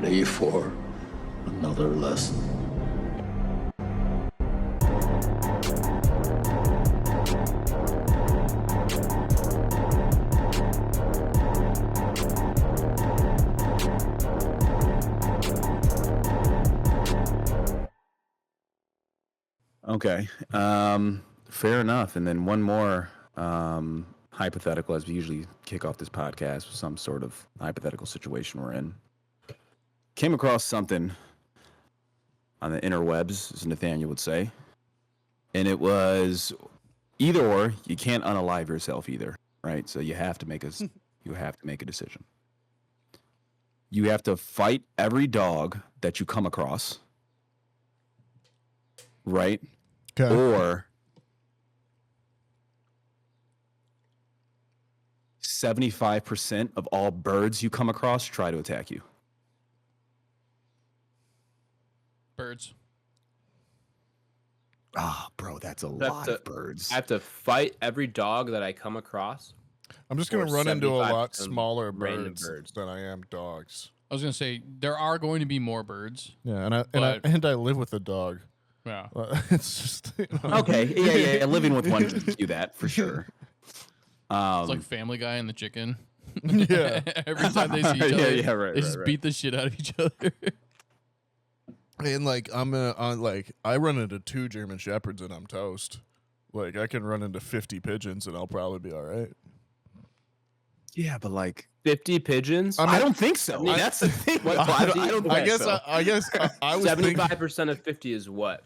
ready for another lesson? Okay. Fair enough. And then one more hypothetical, as we usually kick off this podcast with some sort of hypothetical situation we're in. Came across something on the interwebs, as Nathaniel would say. And it was either or. You can't unalive yourself either, right? So you have to make a decision. You have to fight every dog that you come across, right? Okay. Or 75% of all birds you come across try to attack you. Birds. Ah, bro, that's a lot of birds. I have to fight every dog that I come across. I'm just going Or to run into a lot 75% smaller random birds than I am dogs. I was gonna say there are going to be more birds. Yeah, and I live with a dog. Yeah. It's just Okay, yeah. Living with one can do that for sure. It's like Family Guy and the chicken. Yeah. Every time they see each other, right. they just beat the shit out of each other. And like I run into 2 German Shepherds and I'm toast. Like I can run into 50 pigeons and I'll probably be all right. Yeah, but like 50 pigeons? I don't think so. That's the thing. I don't think so. I guess I was 75% of 50 is what?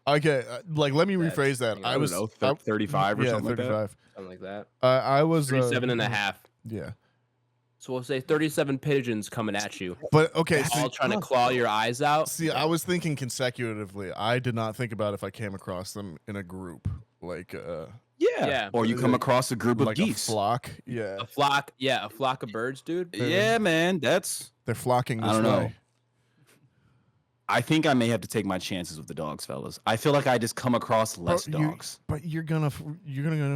Okay, like let me rephrase that. I was 35 or something 35. like that. Something like that. I was 37 and a half. Yeah. So we'll say 37 pigeons coming at you. But okay, all trying to claw your eyes out. See, I was thinking consecutively. I did not think about if I came across them in a group, like Yeah. Or you come across a group of like geese. a flock. Yeah, A flock of birds, dude. Yeah, man, they're flocking this I don't know. way. I think I may have to take my chances with the dogs, fellas. I feel like I just come across less dogs. But you're gonna go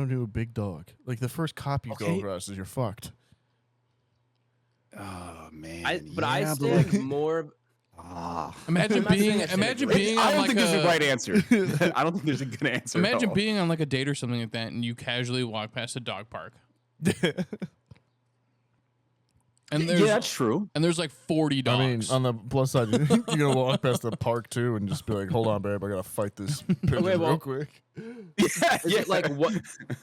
into a big dog. Like the first cop you go Okay. across is you're fucked. Oh man. I yeah, say like, more. Imagine being on I don't like think there's a a right answer. I don't think there's a good answer. at imagine all. being on like a date or something like that, and you casually walk past a dog park, and there's Yeah, that's true. and there's like 40 I dogs. mean, on the plus side, you're gonna walk past the park too and just be like, "Hold on, babe, I gotta fight this pigeon real quick." Is it like what?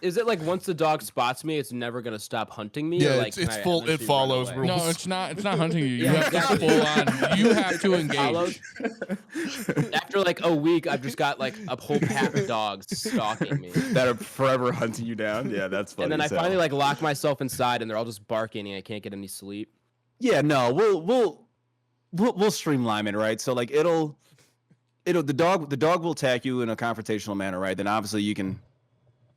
Is it like once the dog spots me, it's never gonna stop hunting me? Yeah, or like, it's can I full. It eventually run follows away? rules. no, it's not. It's not hunting you. You Yeah, have to exactly. full on. You have to Follows. engage. After like a week, I've just got like a whole pack of dogs stalking me. That are forever hunting you down. Yeah, that's funny. And then I as hell. finally like lock myself inside, and they're all just barking, and I can't get any sleep. Yeah, no, we'll streamline it, right? So like the dog will attack you in a confrontational manner, right? Then obviously you can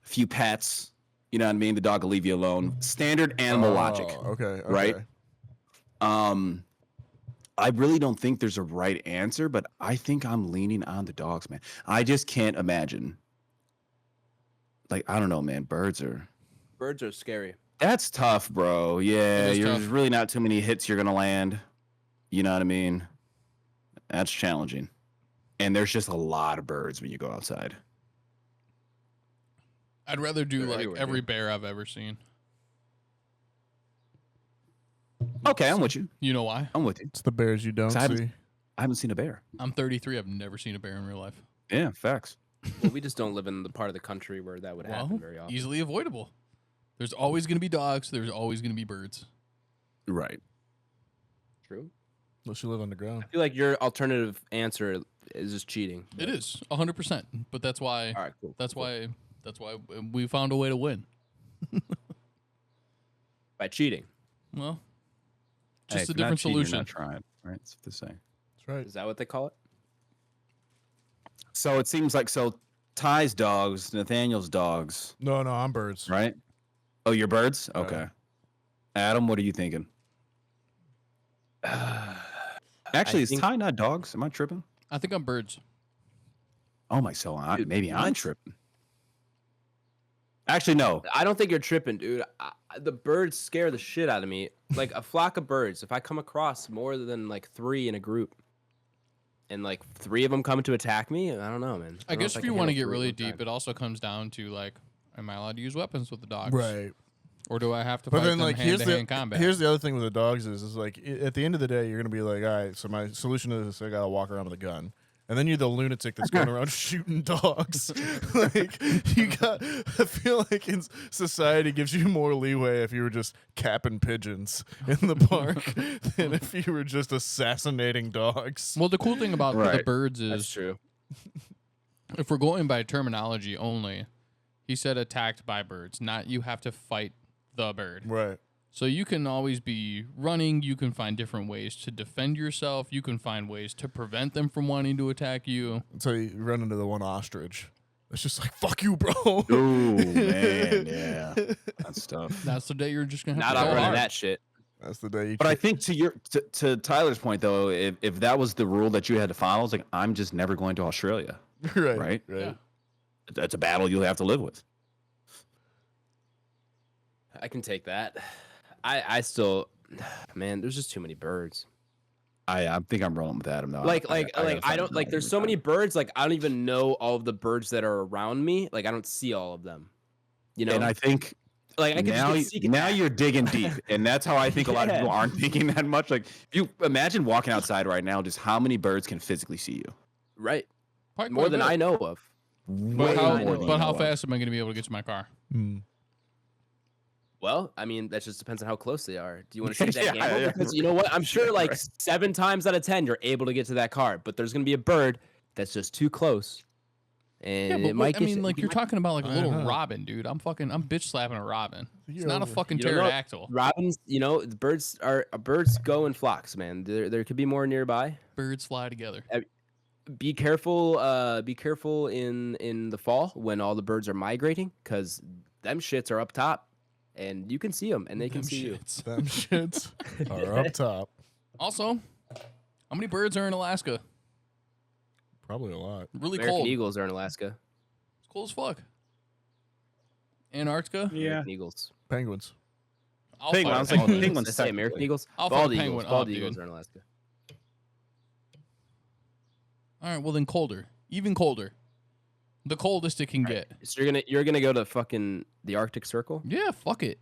a few pats, you know what I mean? The dog will leave you alone. Standard animal logic. Okay. Right? I really don't think there's a right answer, but I think I'm leaning on the dogs, man. I just can't imagine. Like, I don't know, man. Birds are scary. That's tough, bro. Yeah, It is there's tough. really not too many hits you're gonna land. You know what I mean? That's challenging. And there's just a lot of birds when you go outside. I'd rather do They're like everywhere, every dude. bear I've ever seen. Okay, I'm with you. You know why? I'm with you. It's the bears you don't 'Cause I see. haven't seen a bear. I'm 33. I've never seen a bear in real life. Yeah, facts. Well, we just don't live in the part of the country where that would happen Well, very often. easily avoidable. There's always going to be dogs. There's always going to be birds. Right. True. Unless you live underground. I feel like your alternative answer is just cheating. It is 100%. But that's why. All right, cool. That's why. That's why we found a way to win. By cheating. Well, Hey, just if a you're not different cheating, you're solution. not trying, right? That's what they say. That's right. Is that what they call it? So it seems like Ty's dogs, Nathaniel's dogs, No, I'm birds. right? Oh, you're birds? Yeah. Okay. Adam, what are you thinking? Actually, is think- Ty not dogs? Am I tripping? I think I'm birds. Oh my, so Dude, maybe I'm what? tripping. Actually, no. I don't think you're tripping, dude. The birds scare the shit out of me. Like a flock of birds. If I come across more than like 3 in a group, and like 3 of them come to attack me, I don't know, man. I don't know guess if I you can want to handle get 3 at really one deep, time. it also comes down to like, am I allowed to use weapons with the dogs? Right. Or do I have to But fight then, them like, hand-to-hand combat? here's the other thing with the dogs is like at the end of the day, you're gonna be like, all right, so my solution is I gotta walk around with a gun, and then you're the lunatic that's going around shooting dogs. Like you got, I feel like in society gives you more leeway if you were just capping pigeons in the park than if you were just assassinating dogs. Well, the cool thing about the Right. birds That's is, true. if we're going by terminology only, he said attacked by birds, not you have to fight the bird. Right. So you can always be running. You can find different ways to defend yourself. You can find ways to prevent them from wanting to attack you. So you run into the one ostrich. It's just like, fuck you, bro. Ooh, man, yeah, that's tough. That's the day you're just gonna have Not to go outrunning hard. that shit. That's the day you But I think to Tyler's point though, if that was the rule that you had to follow, it's like I'm just never going to Australia. right. Right? Yeah. That's a battle you'll have to live with. I can take that. I still, man, there's just too many birds. I think I'm rolling with Adam though. Like I gotta I don't find like. There's so many birds. Like I don't even know all of the birds that are around me. Like I don't see all of them. You know, And I think like I can now, just get now you're digging deep, and that's how I think a lot of Yeah. people aren't thinking that much. Like, if you imagine walking outside right now, just how many birds can physically see you? right Quite more than a bit. I know of. But Way how, more than you but know how of. fast am I going to be able to get to my car? Well, I mean, that just depends on how close they are. Do you want to take that Yeah, gamble? yeah. Because you know what? I'm sure like 7 times out of 10, you're able to get to that car, but there's gonna be a bird that's just too close, and Yeah, but it might I get mean, you. like You you're might- talking about like a little know. robin, dude. I'm bitch slapping a robin. It's You're not a over- fucking You don't know- pterodactyl. Robins, you know, the birds go in flocks, man. There could be more nearby. Birds fly together. Be careful in the fall when all the birds are migrating, because them shits are up top, and you can see them, and they can Them see you. shits. Them shits are up top. Also, how many birds are in Alaska? Probably a lot. Really American cold. eagles are in Alaska. It's cold as fuck. Antarctica? American eagles. Penguins. I'll Penguin, fuck I a was like, penguin. penguins Did I say American technically. eagles? I'll fuck Bald a eagles. penguin Bald up, eagles dude. are in Alaska. All right, well then colder. Even colder. The coldest it can get. So you're gonna go to fucking the Arctic Circle? Yeah, fuck it.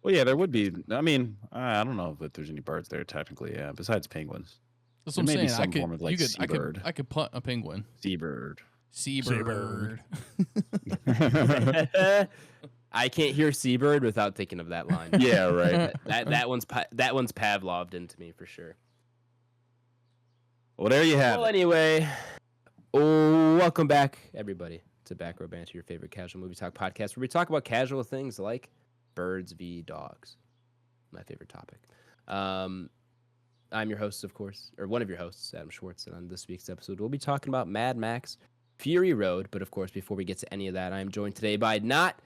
Well, yeah, there would be. I mean, I don't know if there's any birds there technically. Yeah, besides penguins, That's There what I'm may be saying. I some could, form of, like, you could, seabird. I could punt a penguin. seabird. Seabird. I can't hear seabird without thinking of that line. Yeah, right. that one's Pavloved into me for sure. Well, there you have Well, it. anyway, welcome back, everybody, to Back Row Banter, your favorite casual movie talk podcast, where we talk about casual things like birds v dogs. My favorite topic. I'm your host, of course, or one of your hosts, Adam Schwartz, and on this week's episode, we'll be talking about Mad Max Fury Road. But of course, before we get to any of that, I am joined today by not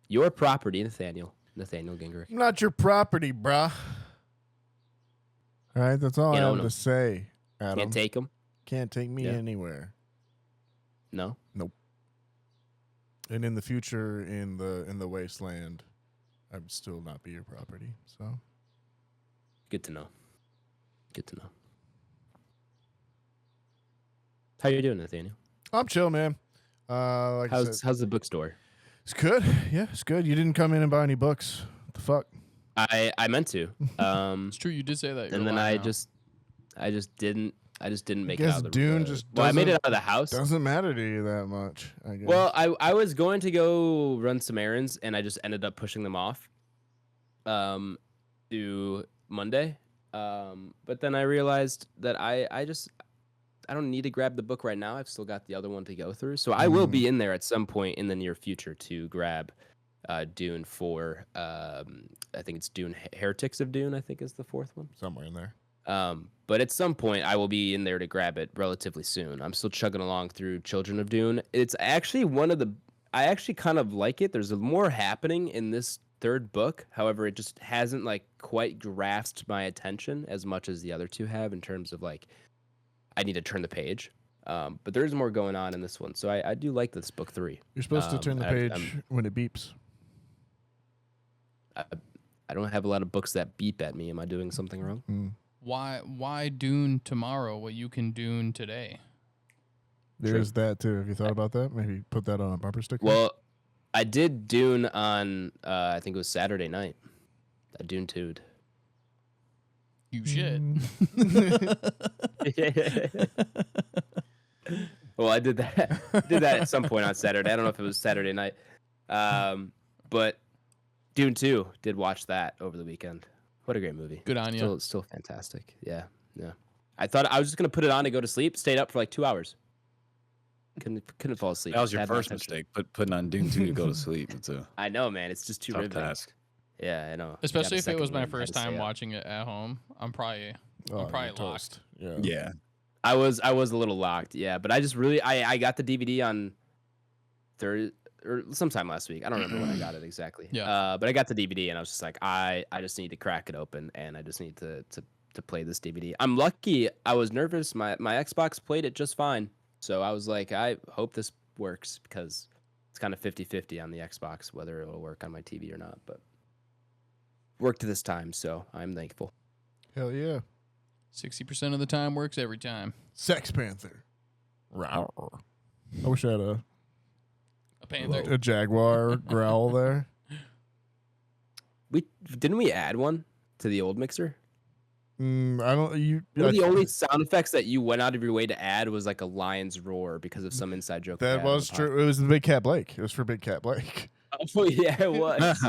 your property, Nathaniel Gingrich. I'm not your property, bruh. All right, that's all Can't I own have 'em. to say, Adam. Can't take him. Can't take me Yeah. anywhere. No. And in the future, in the wasteland, I would still not be your property. So Good to know. Good to know. How you doing, Nathaniel? I'm chill, man. Like I said, How's the bookstore? it's good. Yeah, it's good. You didn't come in and buy any books. What the fuck? I meant to. It's true. You did say that. And You're then lying I now. just didn't make it guess out of the Dune just well, I made it doesn't- out of the house. Doesn't matter to you that much, I guess. Well, I was going to go run some errands, and I just ended up pushing them off to Monday. But then I realized that I don't need to grab the book right now. I've still got the other one to go through. So I will be in there at some point in the near future to grab Dune 4. I think it's Dune Heretics of Dune, I think is the 4th one. somewhere in there. But at some point, I will be in there to grab it relatively soon. I'm still chugging along through Children of Dune. It's actually I actually kind of like it. There's more happening in this third book. However, it just hasn't like quite grasped my attention as much as the other two have in terms of like, I need to turn the page. But there's more going on in this one, so I do like this book 3. You're supposed to turn the page when it beeps. I don't have a lot of books that beep at me. Am I doing something wrong? Mm. Why Dune tomorrow what you can Dune today? There's that too. Have you thought about that? Maybe put that on a bumper sticker. Well, I did Dune on I think it was Saturday night. I Dune 2'd. You shit. Well, I did that. Did that at some point on Saturday. I don't know if it was Saturday night. But Dune 2 did watch that over the weekend. What a great movie. Good on you. Still fantastic. Yeah. I thought I was just gonna put it on to go to sleep. Stayed up for like 2 hours. Couldn't fall asleep. That was your Had my first attention. mistake, putting on Dune 2 to go to sleep. It's a I know, man. It's just too tough riveting. task. Yeah, I know. Especially Got a if it was second my one, had first to stay time up. watching it at home. I'm probably you're locked. toast. Yeah. Yeah. I was a little locked, yeah. But I just really I got the DVD on Thursday or sometime last week. I don't remember when I got it exactly. Yeah. But I got the DVD and I was just like, I just need to crack it open and I just need to play this DVD. I'm lucky. I was nervous. My Xbox played it just fine. So I was like, I hope this works because it's kind of 50-50 on the Xbox whether it'll work on my TV or not. But worked this time, so I'm thankful. Hell yeah. 60% of the time works every time. Sex Panther. Rawr. I wish I had A panther. a jaguar growl there. Didn't we add one to the old mixer? I don't. One of the only sound effects that you went out of your way to add was like a lion's roar because of some inside joke. That was true. It was the Big Cat Blake. It was for Big Cat Blake. Oh yeah, it was.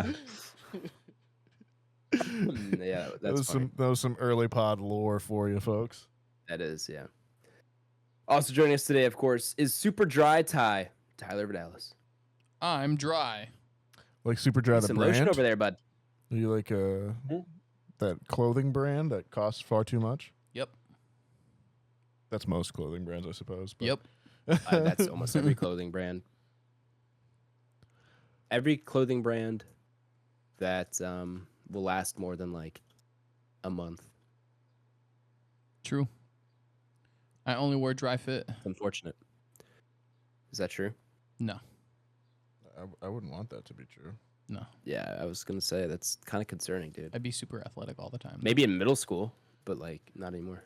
Yeah, that's funny. That was some early pod lore for you folks. That is, yeah. Also joining us today, of course, is Super Dry Tyler Vidalis. I'm dry. Like Super Dry the Some lotion brand. over there, bud. Are you like that clothing brand that costs far too much? Yep. That's most clothing brands, I suppose. But. Yep. That's almost every clothing brand. Every clothing brand that will last more than like a month. True. I only wear dry fit. It's unfortunate. Is that true? No. I wouldn't want that to be true. No. Yeah, I was gonna say that's kind of concerning, dude. I'd be super athletic all the time. Maybe in middle school, but like not anymore.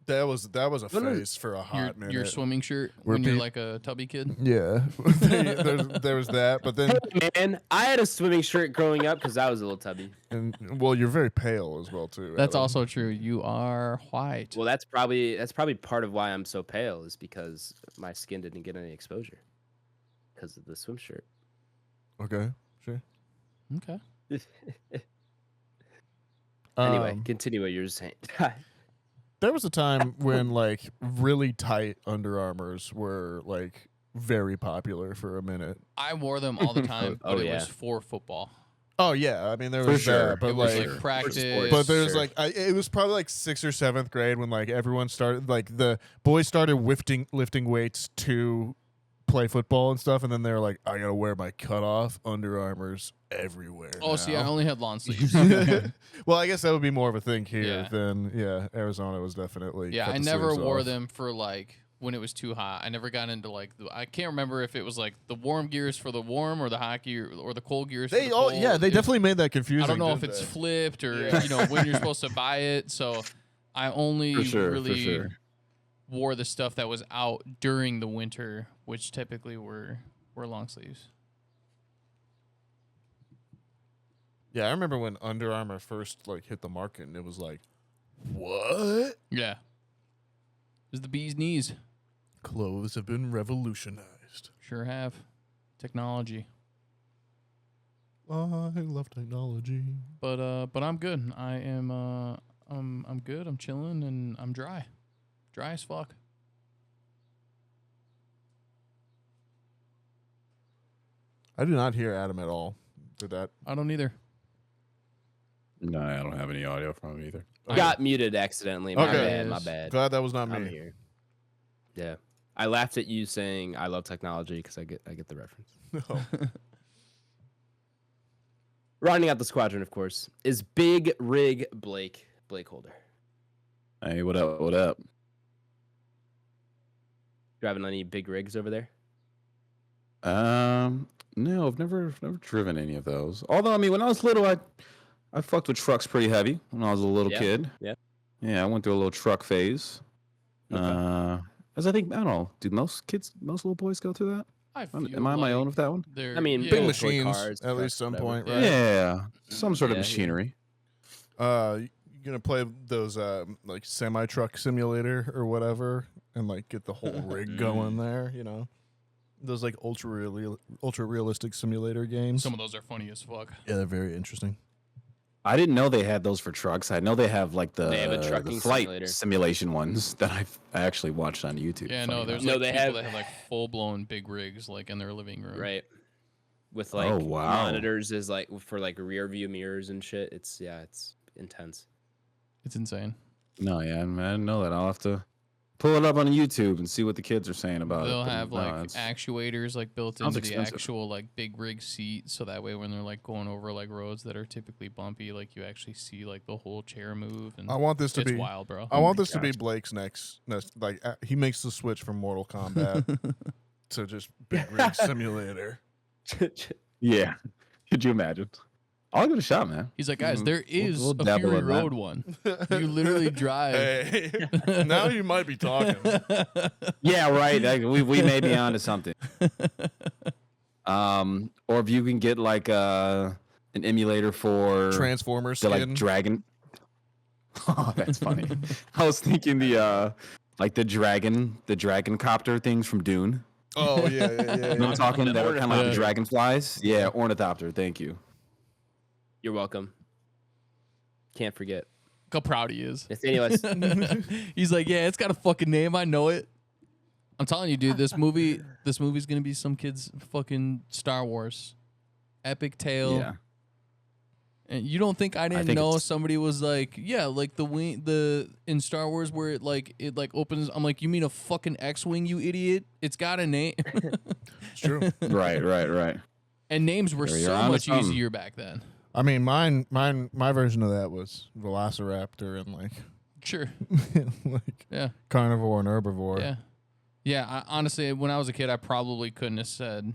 That was a No, no. phase for a hot minute. Your swimming shirt Where when you're pe- like a tubby kid. Yeah, there was that, but then Hey man, I had a swimming shirt growing up because I was a little tubby. and well, you're very pale as well too. That's Adam. also true. You are white. Well, that's probably part of why I'm so pale is because my skin didn't get any exposure because of the swim shirt. Okay, sure. Okay. Anyway, Um, continue what you're saying. there was a time when like really tight Under Armours were like very popular for a minute. I wore them all the time, Oh, but it yeah. was for football. Oh yeah, I mean there For was sure. that, but It was like, like practice. sports. but there's Sure. like it was probably like 6th or 7th grade when like everyone started like the boys started lifting weights to play football and stuff, and then they're like, I gotta wear my cutoff Under Armours everywhere. Oh, see, I now." only had long sleeves. Well, I guess that would be more of a thing here Yeah. than Arizona was definitely. Yeah, cut I the never sleeves wore off. them for like when it was too hot. I never got into like I can't remember if it was like the warm gears for the warm or the hot gear or the cold gears. for the cold. Yeah, they It- definitely made that confusing. I don't know if didn't it's they? flipped or Yeah. when you're supposed to buy it. So I only For sure, really for sure. wore the stuff that was out during the winter, which typically were long sleeves. Yeah, I remember when Under Armour first like hit the market, and it was like, what? Yeah. It was the bee's knees. Clothes have been revolutionized. Sure have. Technology. I love technology. But I'm good. I am I'm good. I'm chilling and I'm dry. Dry as fuck. I do not hear Adam at all. Did that? I don't either. No, I don't have any audio from him either. Got muted accidentally. My Okay. bad. My bad. Glad that was not I'm me. here. Yeah, I laughed at you saying I love technology because I get the reference. No. Rounding out the squadron, of course, is Big Rig BlakeHolder. Hey, what up? What up? Driving any big rigs over there? No, I've never driven any of those. Although, I mean, when I was little, I fucked with trucks pretty heavy when I was a little kid. Yeah. Yeah, I went through a little truck phase. Okay. As I think, I don't know, do most little boys go through that? Am I on my own with that one? I mean, Big toy machines cars, at least trucks, some whatever. point, right? Yeah, some sort of Yeah, yeah. machinery. You gonna play those like semi truck simulator or whatever, and like get the whole rig going there. You know, those like ultra realistic simulator games. Some of those are funny as fuck. Yeah, they're very interesting. I didn't know they had those for trucks. I know they have like They have a the trucking flight simulator. simulation ones that I actually watched on YouTube. Yeah, funny no, there's enough. No, like they people have- that have like full blown big rigs like in their living room. Right. With like Oh, wow. monitors is like for like rear view mirrors and shit. It's intense. It's insane. No, yeah, man, I didn't know that. I'll have to pull it up on YouTube and see what the kids are saying about They'll it. But have no, like it's- actuators like built sounds into the expensive. actual like big rig seat, so that way when they're like going over like roads that are typically bumpy, like you actually see like the whole chair move. And I want this to it's be wild, bro. I want this to gosh. be Blake's next like he makes the switch from Mortal Kombat to just big rig simulator. Yeah. Could you imagine? I'll give it a shot, man. He's like, guys, there is we'll a dabble Fury in that. Road one. You literally drive. Hey, now you might be talking. Yeah, right. Like, we may be onto something. Or if you can get like an emulator for Transformer the skin. like dragon. Oh, that's funny. I was thinking the dragon copter things from Dune. Oh yeah. You know what I'm talking? That are kind of like Yeah. the dragonflies. Yeah, ornithopter. Thank you. You're welcome. Can't forget. Look how proud he is. Nathaniel, He's like, yeah, it's got a fucking name. I know it. I'm telling you, dude, this movie's gonna be some kid's fucking Star Wars epic tale. Yeah. And you don't think I didn't think know it's- somebody was like, yeah, like the in Star Wars where it like opens. I'm like, you mean a fucking X-wing, you idiot? It's got a name. It's true. Right. And names were You're so onto much something. easier back then. I mean, my version of that was Velociraptor and like Sure. like Yeah. carnivore and herbivore. Yeah. Yeah. Honestly, when I was a kid, I probably couldn't have said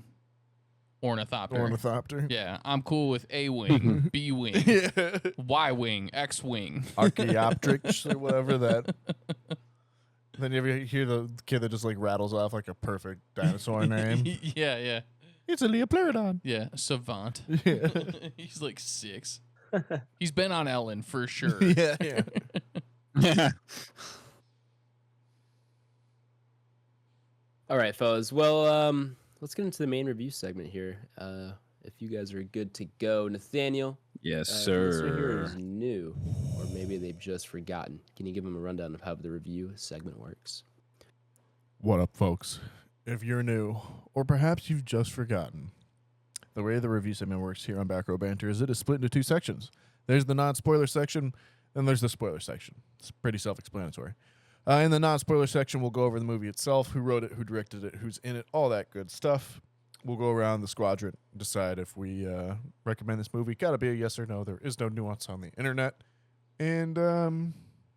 ornithopter. Ornithopter. Yeah, I'm cool with A wing, B wing, Yeah. Y wing, X wing. Archaeopteryx or whatever that. Then you ever hear the kid that just like rattles off like a perfect dinosaur name? Yeah. It's a Leoplerodon. Yeah, savant. Yeah. He's like 6. He's been on Ellen for sure. yeah. all right, fellas. Well, let's get into the main review segment here. If you guys are good to go, Nathaniel. Yes, If the listener here sir. is new, or maybe they've just forgotten. Can you give them a rundown of how the review segment works? What up, folks? If you're new, or perhaps you've just forgotten, the way the review segment works here on Back Row Banter is it is split into 2 sections. There's the non-spoiler section, then there's the spoiler section. It's pretty self-explanatory. In the non-spoiler section, we'll go over the movie itself, who wrote it, who directed it, who's in it, all that good stuff. We'll go around the squadron, decide if we recommend this movie. Gotta be a yes or no. There is no nuance on the internet. And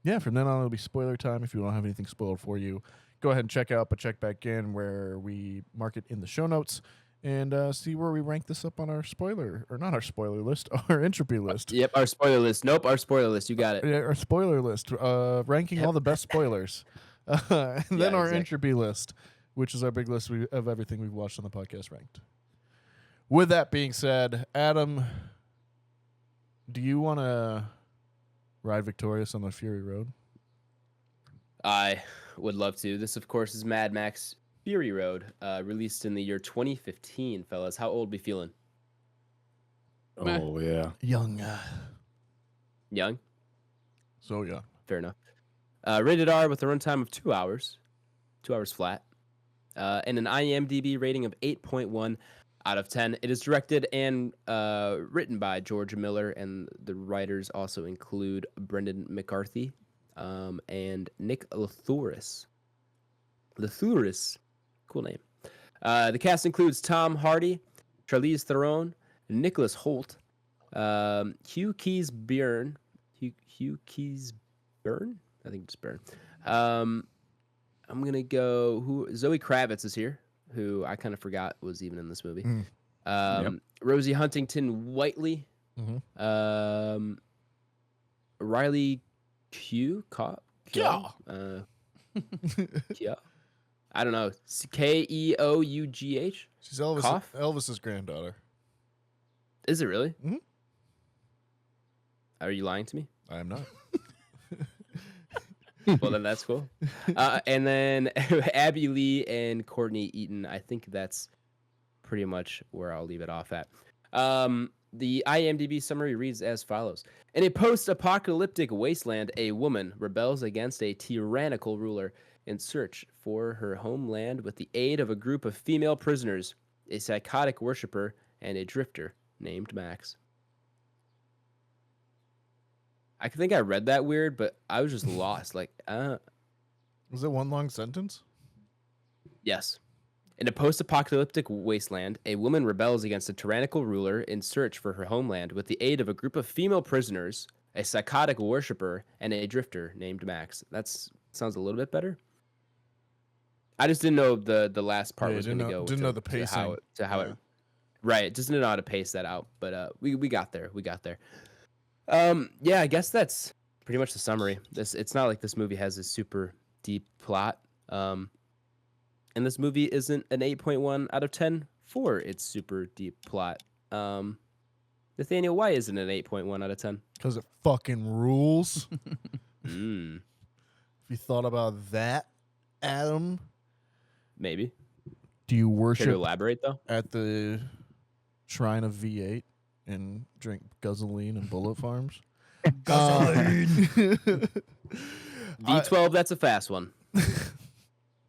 yeah, from then on, it'll be spoiler time. If you don't have anything spoiled for you, go ahead and check out, but check back in where we mark it in the show notes and see where we rank this up on our spoiler, or not our spoiler list, our entropy list. Yep, our spoiler list. Nope, our spoiler list. You got it. Yeah, our spoiler list, ranking all the best spoilers. And then Yeah, our exactly. entropy list, which is our big list of everything we've watched on the podcast ranked. With that being said, Adam, do you want to ride victorious on the Fury Road? I would love to. This, of course, is Mad Max Fury Road, released in the year 2015, fellas. How old we feeling? Meh. Oh yeah. Young. Young? So young. Fair enough. Rated R with a runtime of 2 hours. 2 hours flat. And an IMDb rating of 8.1 out of 10. It is directed and written by George Miller, and the writers also include Brendan McCarthy and Nick Lathuris. Lathuris. Cool name. The cast includes Tom Hardy, Charlize Theron, Nicholas Hoult, Hugh Keys-Byrne. Hugh Keys-Byrne? I think it's Byrne. I'm gonna go. Who Zoe Kravitz is here, who I kind of forgot was even in this movie. Rosie Huntington Whiteley, Riley Keough. I don't know. Keough. She's Elvis's granddaughter. Is it really? Mm-hmm. Are you lying to me? I am not. Well, then that's cool. And then Abby Lee and Courtney Eaton. I think that's pretty much where I'll leave it off at. The IMDb summary reads as follows. In a post-apocalyptic wasteland, a woman rebels against a tyrannical ruler in search for her homeland with the aid of a group of female prisoners, a psychotic worshiper, and a drifter named Max. I think I read that weird, but I was just lost. Like, Was it one long sentence? Yes. In a post-apocalyptic wasteland, a woman rebels against a tyrannical ruler in search for her homeland with the aid of a group of female prisoners, a psychotic worshiper, and a drifter named Max. That sounds a little bit better. I just didn't know the last part was going to go. Didn't know the pacing. Right. Just didn't know how to pace that out. But we got there. Yeah, I guess that's pretty much the summary. It's not like this movie has a super deep plot. And this movie isn't an 8.1 out of 10 for its super deep plot. Nathaniel, why isn't it an 8.1 out of 10? Because it fucking rules. If Mm, you thought about that, Adam, maybe. do you Care to worship elaborate, though? at the shrine of V8 and drink guzzling and bullet farms? D12, that's a fast one.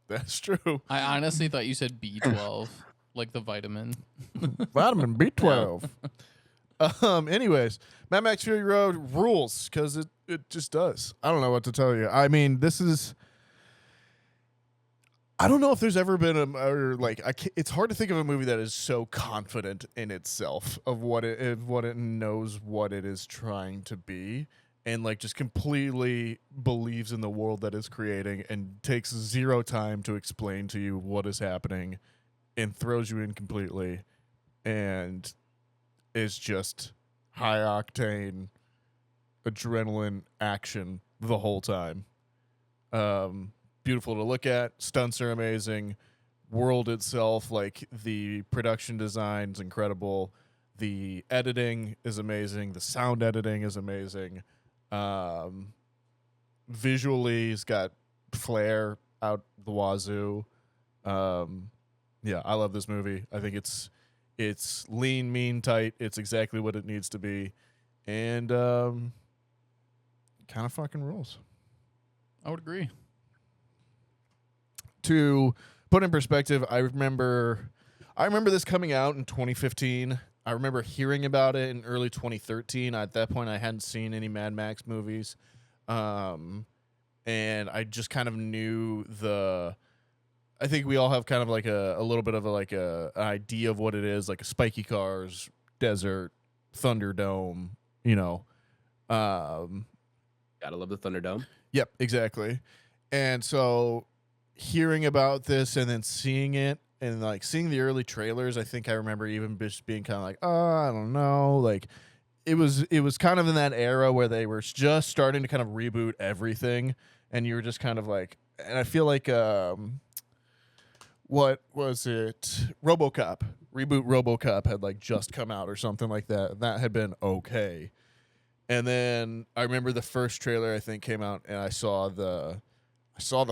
That's true. I honestly thought you said B12, like the vitamin. Vitamin B12. Anyways, Mad Max Fury Road rules because it just does. I don't know what to tell you. I mean, this is. I don't know if there's ever been it's hard to think of a movie that is so confident in itself of what it knows what it is trying to be, and like just completely believes in the world that it's creating and takes zero time to explain to you what is happening and throws you in completely and is just high octane adrenaline action the whole time. Beautiful to look at. Stunts are amazing. World itself, like the production design's incredible. The editing is amazing. The sound editing is amazing. Visually, it's got flair out the wazoo. Yeah, I love this movie. I think it's lean, mean, tight. It's exactly what it needs to be, and kind of fucking rules. I would agree. To put in perspective, I remember this coming out in 2015. I remember hearing about it in early 2013. At that point, I hadn't seen any Mad Max movies. And I just kind of knew I think we all have kind of like a little bit of an idea of what it is, like a spiky cars, desert, Thunderdome, Gotta love the Thunderdome. Yep, exactly. And so hearing about this and then seeing it and like seeing the early trailers, I think I remember even just being kind of like, oh, I don't know. Like it was kind of in that era where they were just starting to kind of reboot everything. And you were just kind of like, and I feel like, what was it? RoboCop. Reboot RoboCop had like just come out or something like that. That had been okay. And then I remember the first trailer I think came out and I saw the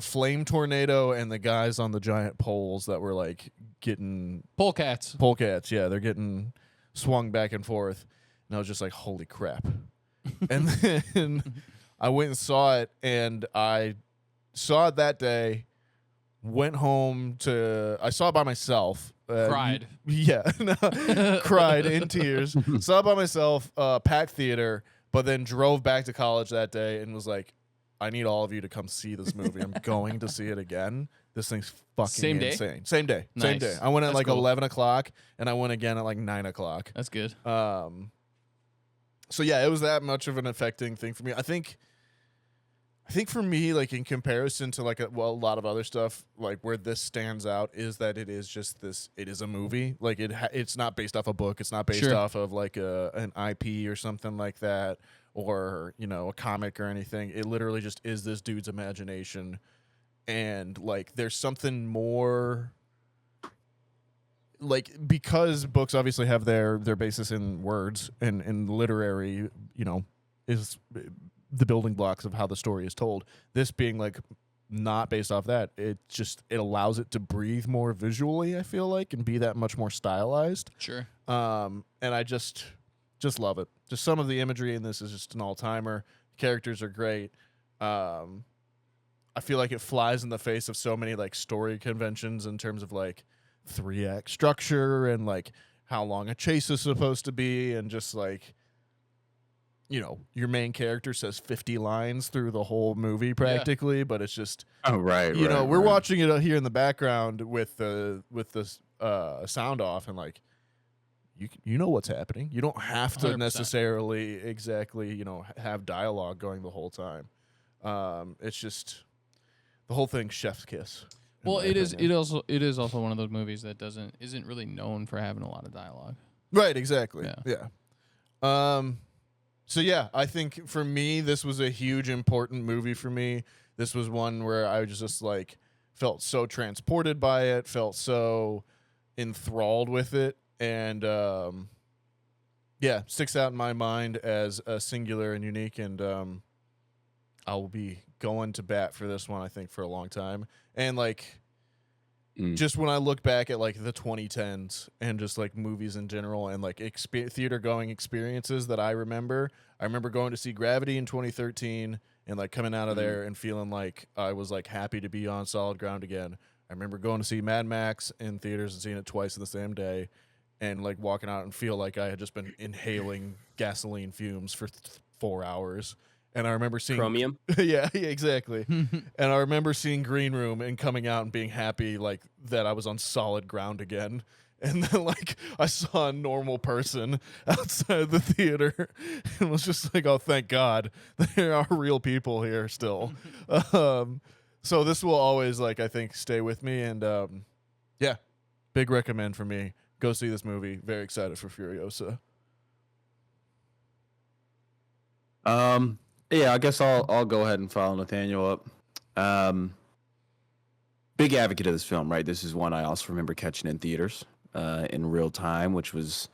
flame tornado and the guys on the giant poles that were like getting Polecats. Yeah, they're getting swung back and forth. And I was just like, holy crap. And then I went and saw it, and I saw it that day, went home I saw it by myself. Cried. Yeah. Cried in tears. Saw it by myself, packed theater, but then drove back to college that day and was like, I need all of you to come see this movie. I'm going to see it again. This thing's fucking Same day? insane. Same day. Nice. Same day. I went at That's like cool. 11 o'clock, and I went again at like 9 o'clock. That's good. So yeah, it was that much of an affecting thing for me. I think I think for me, like in comparison to like a lot of other stuff, like where this stands out is that it is just this. It is a movie. Like it's not based off a book. It's not based Sure. off of like an IP or something like that, or a comic or anything. It literally just is this dude's imagination, and like there's something more. Like because books obviously have their basis in words and literary, is the building blocks of how the story is told. This being like not based off that, it allows it to breathe more visually, I feel like, and be that much more stylized. Sure. And I just love it. Just some of the imagery in this is just an all-timer. Characters are great. I feel like it flies in the face of so many like story conventions in terms of like 3-act structure and like how long a chase is supposed to be, and just like your main character says 50 lines through the whole movie practically, but it's just we're watching it here in the background with the sound off, and like you know what's happening. You don't have to 100%. necessarily exactly have dialogue going the whole time. It's just the whole thing chef's kiss. Well, it is also one of those movies that isn't really known for having a lot of dialogue. Right, exactly. Yeah. So yeah, I think for me this was a huge important movie for me. This was one where I was just like felt so transported by it, felt so enthralled with it, and sticks out in my mind as a singular and unique, and I'll be going to bat for this one, I think, for a long time. And like just when I look back at like the 2010s and just like movies in general and like theater going experiences that I remember going to see Gravity in 2013 and like coming out of there and feeling like I was like happy to be on solid ground again. I remember going to see Mad Max in theaters and seeing it twice in the same day, and like walking out and feel like I had just been inhaling gasoline fumes for 4 hours. And I remember seeing Chromium. yeah, exactly. And I remember seeing Green Room and coming out and being happy like that I was on solid ground again. And then like I saw a normal person outside the theater and was just like, oh, thank God there are real people here still. So this will always like I think stay with me, and big recommend for me. Go see this movie. Very excited for Furiosa. Yeah, I guess I'll go ahead and follow Nathaniel up. Big advocate of this film, right? This is one I also remember catching in theaters in real time, which was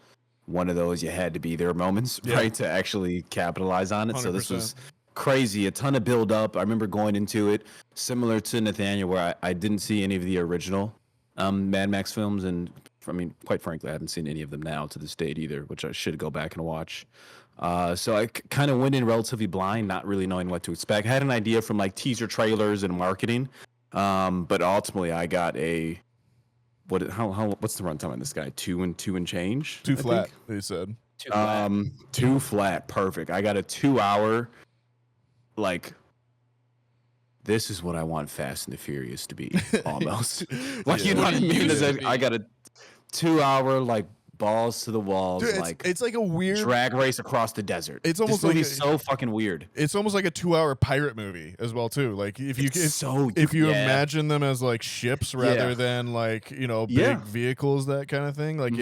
one of those you had to be there moments, right, to actually capitalize on it. 100%. So this was crazy, a ton of build up. I remember going into it similar to Nathaniel, where I didn't see any of the original Mad Max films, and I mean, quite frankly, I haven't seen any of them now to this date either, which I should go back and watch. So I kind of went in relatively blind, not really knowing what to expect. I had an idea from like teaser trailers and marketing, but ultimately I got what's the runtime on this guy? 2 and change. 2 flat. They said 2 flat. 2 flat. Perfect. I got a 2-hour. Like, this is what I want Fast and the Furious to be, almost. Like, you know what I mean? I got a 2-hour like balls to the walls, dude, like it's like a weird drag race across the desert. It's almost this movie's so fucking weird. It's almost like a 2-hour pirate movie as well too. Like if you imagine them as like ships rather than like big vehicles, that kind of thing. Like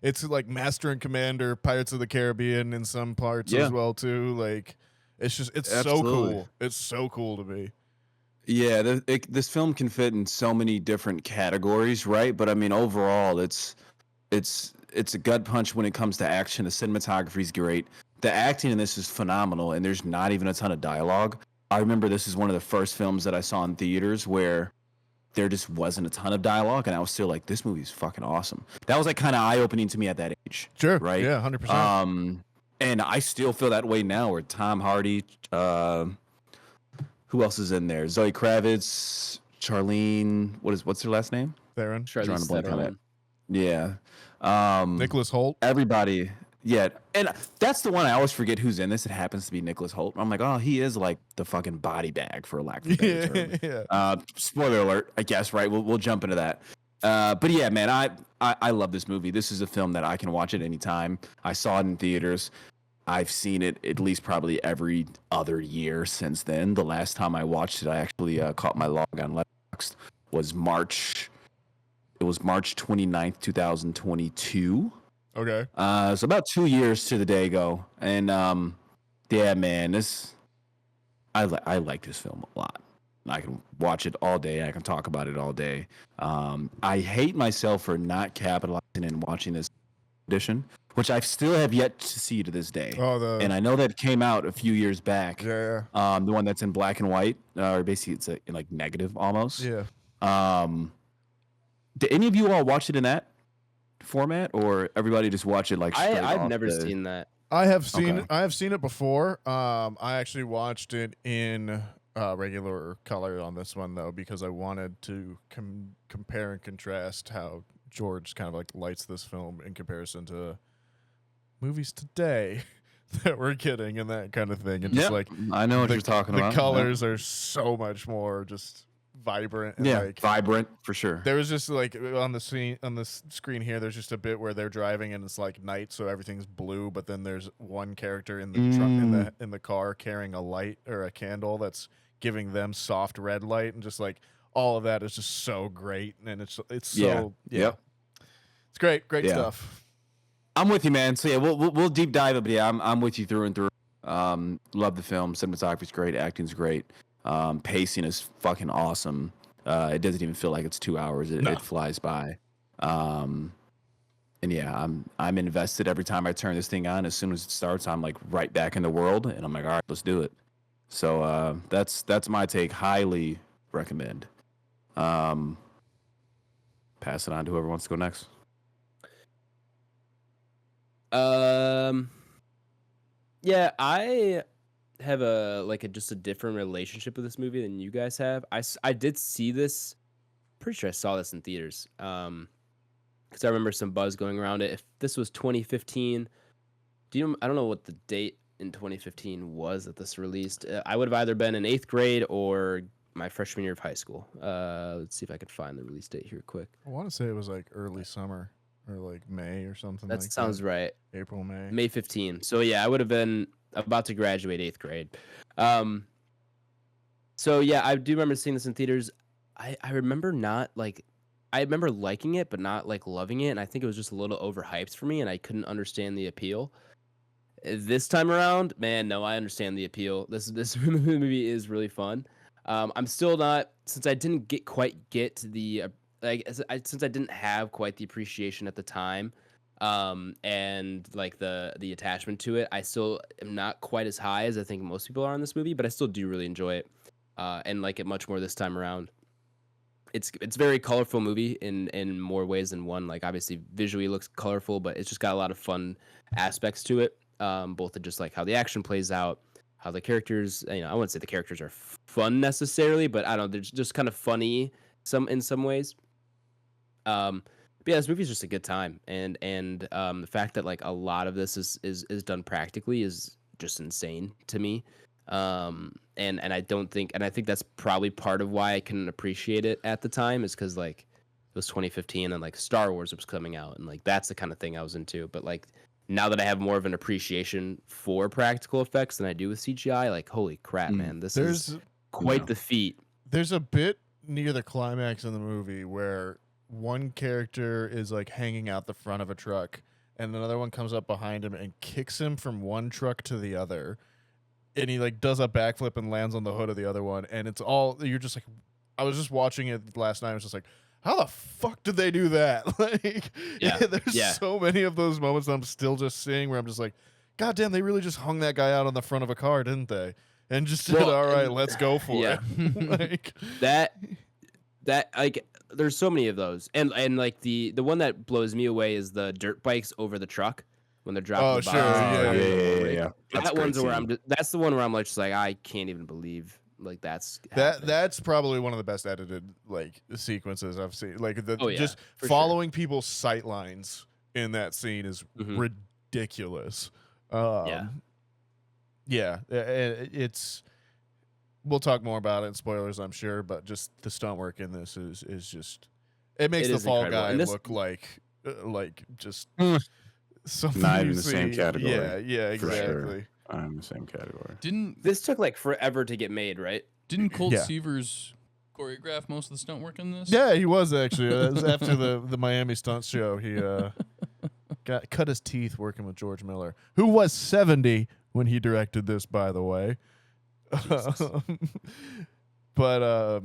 it's like Master and Commander, Pirates of the Caribbean in some parts as well too. Like it's so cool. It's so cool to me. Yeah, this film can fit in so many different categories, right? But I mean, overall, it's a gut punch when it comes to action. The cinematography is great. The acting in this is phenomenal, and there's not even a ton of dialogue. I remember this is one of the first films that I saw in theaters where there just wasn't a ton of dialogue, and I was still like, this movie is fucking awesome. That was like kind of eye-opening to me at that age. Sure. Right? Yeah, 100%. And I still feel that way now, where Tom Hardy, who else is in there? Zoe Kravitz, Charlene, what's her last name? Theron. Drawing a blank on it. Yeah. Nicholas Hoult. Everybody. Yeah. And that's the one I always forget who's in this. It happens to be Nicholas Hoult. I'm like, oh, he is like the fucking body bag, for lack of a better term. Spoiler alert, I guess, right? We'll jump into that. But yeah, man, I love this movie. This is a film that I can watch at any time. I saw it in theaters. I've seen it at least probably every other year since then. The last time I watched it, I actually caught my log on Letterboxd was March. It was March 29th, 2022. Okay. So about 2 years to the day ago. And yeah, man, I like this film a lot. I can watch it all day. I can talk about it all day. I hate myself for not capitalizing and watching this edition, which I still have yet to see to this day. Oh, and I know that came out a few years back. Yeah. The one that's in black and white, or basically it's in like negative almost. Yeah. Did any of you all watch it in that format, or everybody just watch it like straight I've off never the- seen that. I have seen Okay. I have seen it before. I actually watched it in regular color on this one though, because I wanted to compare and contrast how George kind of like lights this film in comparison to movies today that we're getting and that kind of thing. And just Yeah, like I know what the, you're talking the about. colors are so much more just vibrant and Yeah, like vibrant for sure. there was just like on the screen here. There's just a bit where they're driving and it's like night, so everything's blue. But then there's one character in the in the car carrying a light or a candle that's giving them soft red light, and just like all of that is just so great. And it's so Yep. it's great Yeah. stuff. I'm with you, man. So yeah, we'll deep dive it, but yeah, I'm with you through and through. Love the film. Cinematography's great. Acting's great. Pacing is fucking awesome. It doesn't even feel like it's 2 hours. It flies by. And yeah, I'm invested every time I turn this thing on. As soon as it starts, I'm like right back in the world, and I'm like, all right, let's do it. So that's my take. Highly recommend. Pass it on to whoever wants to go next. Yeah, I have just a different relationship with this movie than you guys have. I did see this. Pretty sure I saw this in theaters. Because I remember some buzz going around it. If this was 2015, I don't know what the date in 2015 was that this released. I would have either been in 8th grade or my freshman year of high school. Let's see if I could find the release date here quick. I want to say it was like early summer or like May or something. That like sounds that. right. April, May. May 15. So yeah, I would have been about to graduate 8th grade. So yeah, I do remember seeing this in theaters. I remember I remember liking it, but not like loving it. And I think it was just a little overhyped for me, and I couldn't understand the appeal. This time around, man, no, I understand the appeal. This movie is really fun. I'm still not, since I didn't quite get the since I didn't have quite the appreciation at the time, and like the attachment to it, I still am not quite as high as I think most people are on this movie, but I still do really enjoy it, and like it much more this time around. It's a very colorful movie in more ways than one. Like obviously visually it looks colorful, but it's just got a lot of fun aspects to it. Both of just like how the action plays out, how the characters, I wouldn't say the characters are fun necessarily, but I don't know, they're just kind of funny in some ways. But yeah, this movie is just a good time, and the fact that like a lot of this is done practically is just insane to me. And I think that's probably part of why I couldn't appreciate it at the time, is because like it was 2015 and like Star Wars was coming out, and like that's the kind of thing I was into. But like now that I have more of an appreciation for practical effects than I do with CGI, like holy crap, man, this is quite the feat. There's a bit near the climax in the movie where one character is like hanging out the front of a truck, and another one comes up behind him and kicks him from one truck to the other, and he like does a backflip and lands on the hood of the other one, and it's all, you're just like, I was just watching it last night, I was just like, how the fuck did they do that? Like, there's so many of those moments that I'm still just seeing where I'm just like, God damn, they really just hung that guy out on the front of a car, didn't they? And just said, all right, let's go for it. Like that like there's so many of those, and like the one that blows me away is the dirt bikes over the truck when they're dropping. Oh, the sure, boxes. yeah. That one's where that's the one where I'm like just like I can't even believe like that's happening. That's probably one of the best edited like sequences I've seen. Like just following people's sight lines in that scene is ridiculous. It's. We'll talk more about it in spoilers, I'm sure, but just the stunt work in this is just, it makes the Fall Guy look like just something Not you in the same see- category, Yeah, for sure. exactly. I'm in the same category. Didn't This took like forever to get made, right? Colt Yeah. Seavers choreograph most of the stunt work in this? Yeah, he was actually. That was after the Miami stunt show. He cut his teeth working with George Miller, who was 70 when he directed this, by the way. But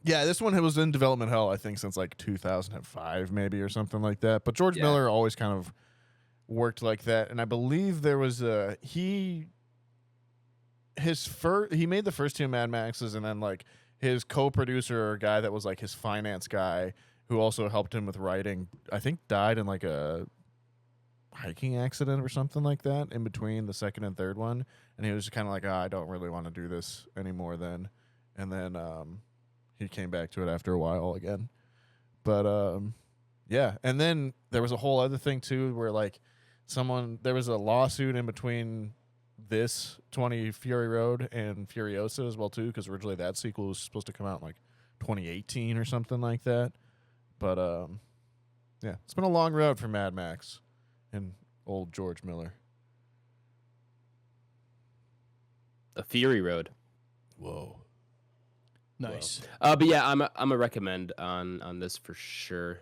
yeah, this one was in development hell, I think, since like 2005, maybe, or something like that. But George Miller always kind of worked like that, and I believe there was he made the first two Mad Maxes, and then like his co-producer or guy that was like his finance guy who also helped him with writing, I think died in like a hiking accident or something like that in between the second and third one, and he was just kind of like, I don't really want to do this anymore then, and then he came back to it after a while again. But yeah, and then there was a whole other thing too where like there was a lawsuit in between this 20 Fury Road and Furiosa as well too, because originally that sequel was supposed to come out in like 2018 or something like that. But yeah, it's been a long road for Mad Max and old George Miller. A Fury Road. Whoa. Nice. But yeah, I'm a recommend on this for sure.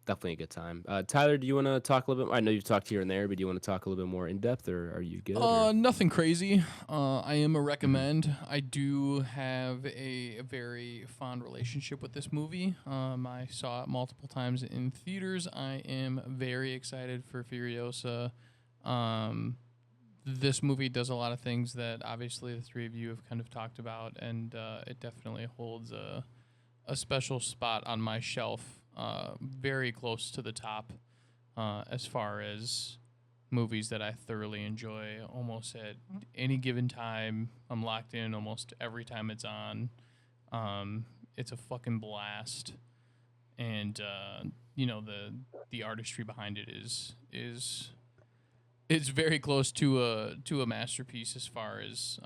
Definitely a good time. Tyler, do you want to talk a little bit? I know you've talked here and there, but do you want to talk a little bit more in depth, or are you good? Nothing crazy. I am a recommend. I do have a very fond relationship with this movie. I saw it multiple times in theaters. I am very excited for Furiosa. This movie does a lot of things that obviously the three of you have kind of talked about, and it definitely holds a special spot on my shelf. Very close to the top as far as movies that I thoroughly enjoy almost at any given time. I'm locked in almost every time it's on. It's a fucking blast. And, the artistry behind it is it's very close to a masterpiece as far as,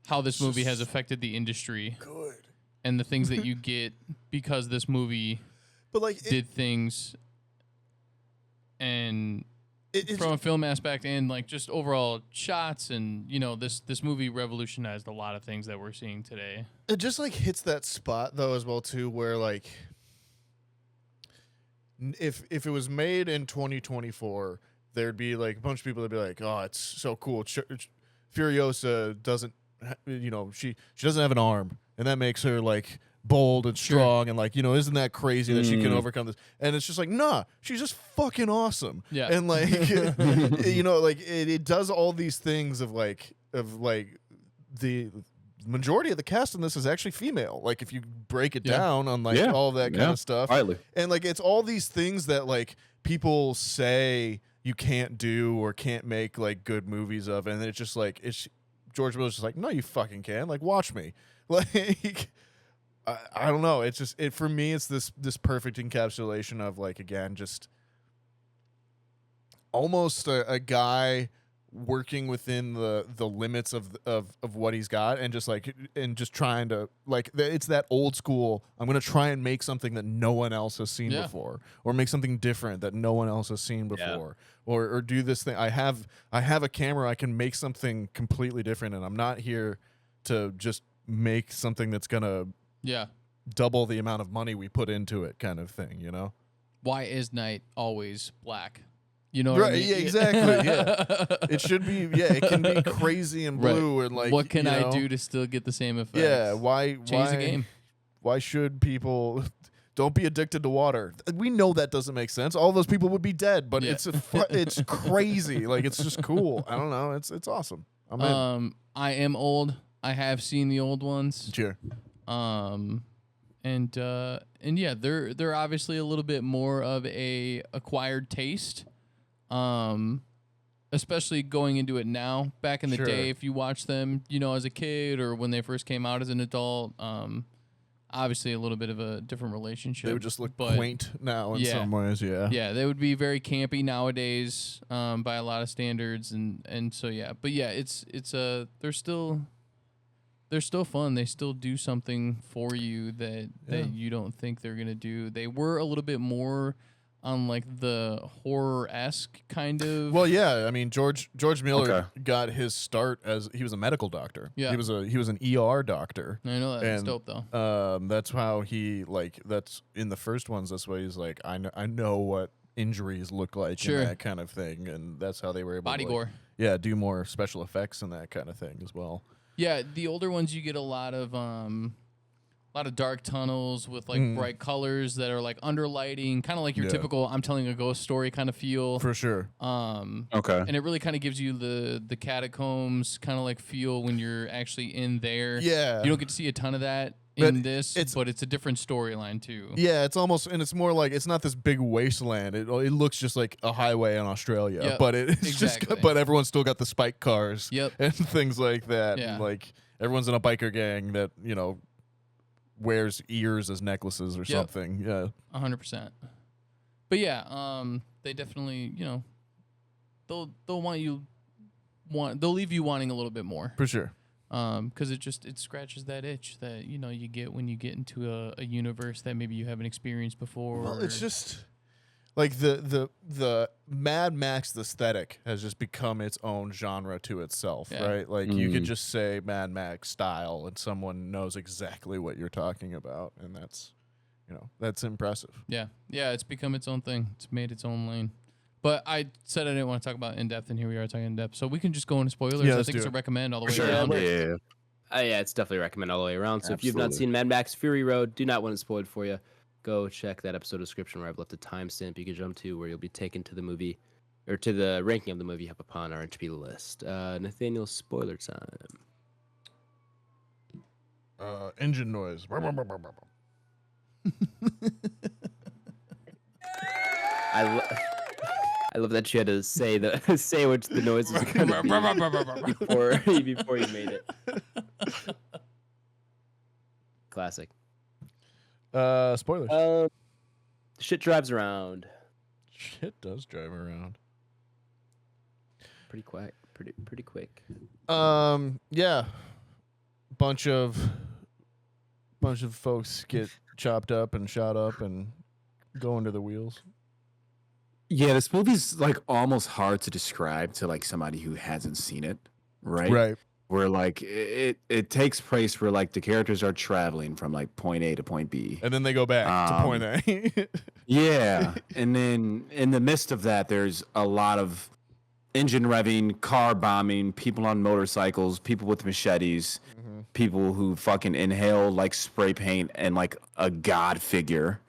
how this movie has affected the industry. Good. And the things that you get because this movie did things, and from a film aspect and like just overall shots, and this movie revolutionized a lot of things that we're seeing today. It just like hits that spot though as well too, where like if it was made in 2024, there'd be like a bunch of people that'd be like, oh, it's so cool. Furiosa doesn't, she doesn't have an arm. And that makes her like bold and strong and like, isn't that crazy that she can overcome this? And it's just like, nah, she's just fucking awesome. Yeah. And like, like it does all these things of the majority of the cast in this is actually female. Like if you break it down on like all of that kind of stuff. Finally. And like, it's all these things that like people say you can't do or can't make like good movies of. And it's just like, George Miller's just like, no, you fucking can. Like, watch me. Like, I don't know. It's just for me. It's this perfect encapsulation of like, again, just almost a guy working within the limits of what he's got, and just trying to like. It's that old school. I'm gonna try and make something that no one else has seen before, or make something different that no one else has seen before, or do this thing. I have a camera. I can make something completely different, and I'm not here to just make something that's gonna double the amount of money we put into it, kind of thing, Why is night always black? You know right, what I mean? yeah, exactly. Yeah. It should be, it can be crazy and blue and like, what can I do to still get the same effect? Yeah, why change the game? Why should people don't be addicted to water? We know that doesn't make sense. All those people would be dead, but it's crazy. Like, it's just cool. I don't know. It's awesome. I'm in. I am old. I have seen the old ones. Sure. And yeah, they're obviously a little bit more of a acquired taste. Especially going into it now. Back in the day, if you watch them, as a kid or when they first came out as an adult, obviously a little bit of a different relationship. They would just look quaint now in some ways, Yeah, they would be very campy nowadays, by a lot of standards, and so yeah. But yeah, it's there's still they're still fun. They still do something for you that you don't think they're gonna do. They were a little bit more on like the horror-esque kind of. Well, yeah, I mean George Miller got his start as he was a medical doctor. Yeah, he was an ER doctor. I know that's dope though. That's how he that's in the first ones. That's why he's like, I know what injuries look like and that kind of thing, and that's how they were able body to gore. Yeah, do more special effects and that kind of thing as well. Yeah, the older ones you get a lot of dark tunnels with like bright colors that are like underlighting, kind of like your typical I'm telling a ghost story kind of feel. For sure. And it really kind of gives you the catacombs kind of like feel when you're actually in there. Yeah. You don't get to see a ton of that in this, but it's a different storyline too. Yeah, it's almost, and it's more like, it's not this big wasteland. It looks just like a highway in Australia, but it's just, but everyone's still got the spike cars and things like that. Yeah. And like everyone's in a biker gang that, you know, wears ears as necklaces or something. Yeah. 100%. But yeah, they definitely, you know, they'll leave you wanting a little bit more. For sure. Because it scratches that itch that, you know, you get when you get into a universe that maybe you haven't experienced before. Well, it's just like the Mad Max aesthetic has just become its own genre to itself, right? Like you could just say Mad Max style and someone knows exactly what you're talking about, and that's, you know, that's impressive. Yeah, it's become its own thing. It's made its own lane. But I said I didn't want to talk about in depth, and here we are talking in depth. So we can just go into spoilers. Yeah, I think it's a recommend all the way around. around. Yeah, it's definitely a recommend all the way around. So if you've not seen Mad Max Fury Road, do not want it spoiled for you. Go check that episode description where I've left a timestamp you can jump to where you'll be taken to the movie or to the ranking of the movie up upon our Entropy list. Nathaniel, spoiler time. Engine noise. I love that you had to say which the noise was going to be before you made it. Classic. Spoilers. Shit drives around. Shit does drive around. Pretty quick. Pretty quick. Yeah. Bunch of folks get chopped up and shot up and go under the wheels. Yeah, this movie's like almost hard to describe to like somebody who hasn't seen it, right? Right. Where like it takes place where like the characters are traveling from like point A to point B. And then they go back to point A. Yeah. And then in the midst of that, there's a lot of engine revving, car bombing, people on motorcycles, people with machetes, people who fucking inhale like spray paint and like a god figure.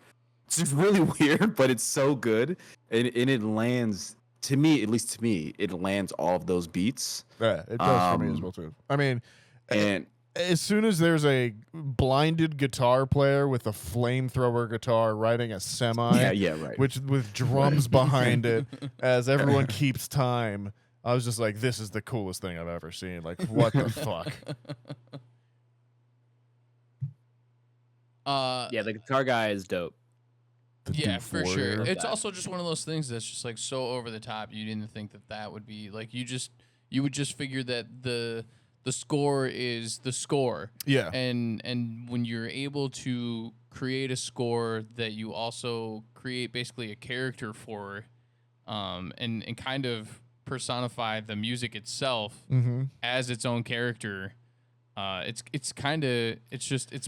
It's just really weird, but it's so good. And it lands, to me, at least to me, it lands all of those beats. Yeah, it does for me as well, too. I mean, and as soon as there's a blinded guitar player with a flamethrower guitar riding a semi, right. with drums behind it as everyone keeps time, I was just like, this is the coolest thing I've ever seen. Like, what the fuck? Yeah, the guitar guy is dope. Yeah, for sure. It's also just one of those things that's just like so over the top. You didn't think that would be like you would just figure that the score is the score. Yeah. And when you're able to create a score that you also create basically a character for, and kind of personify the music itself as its own character. It's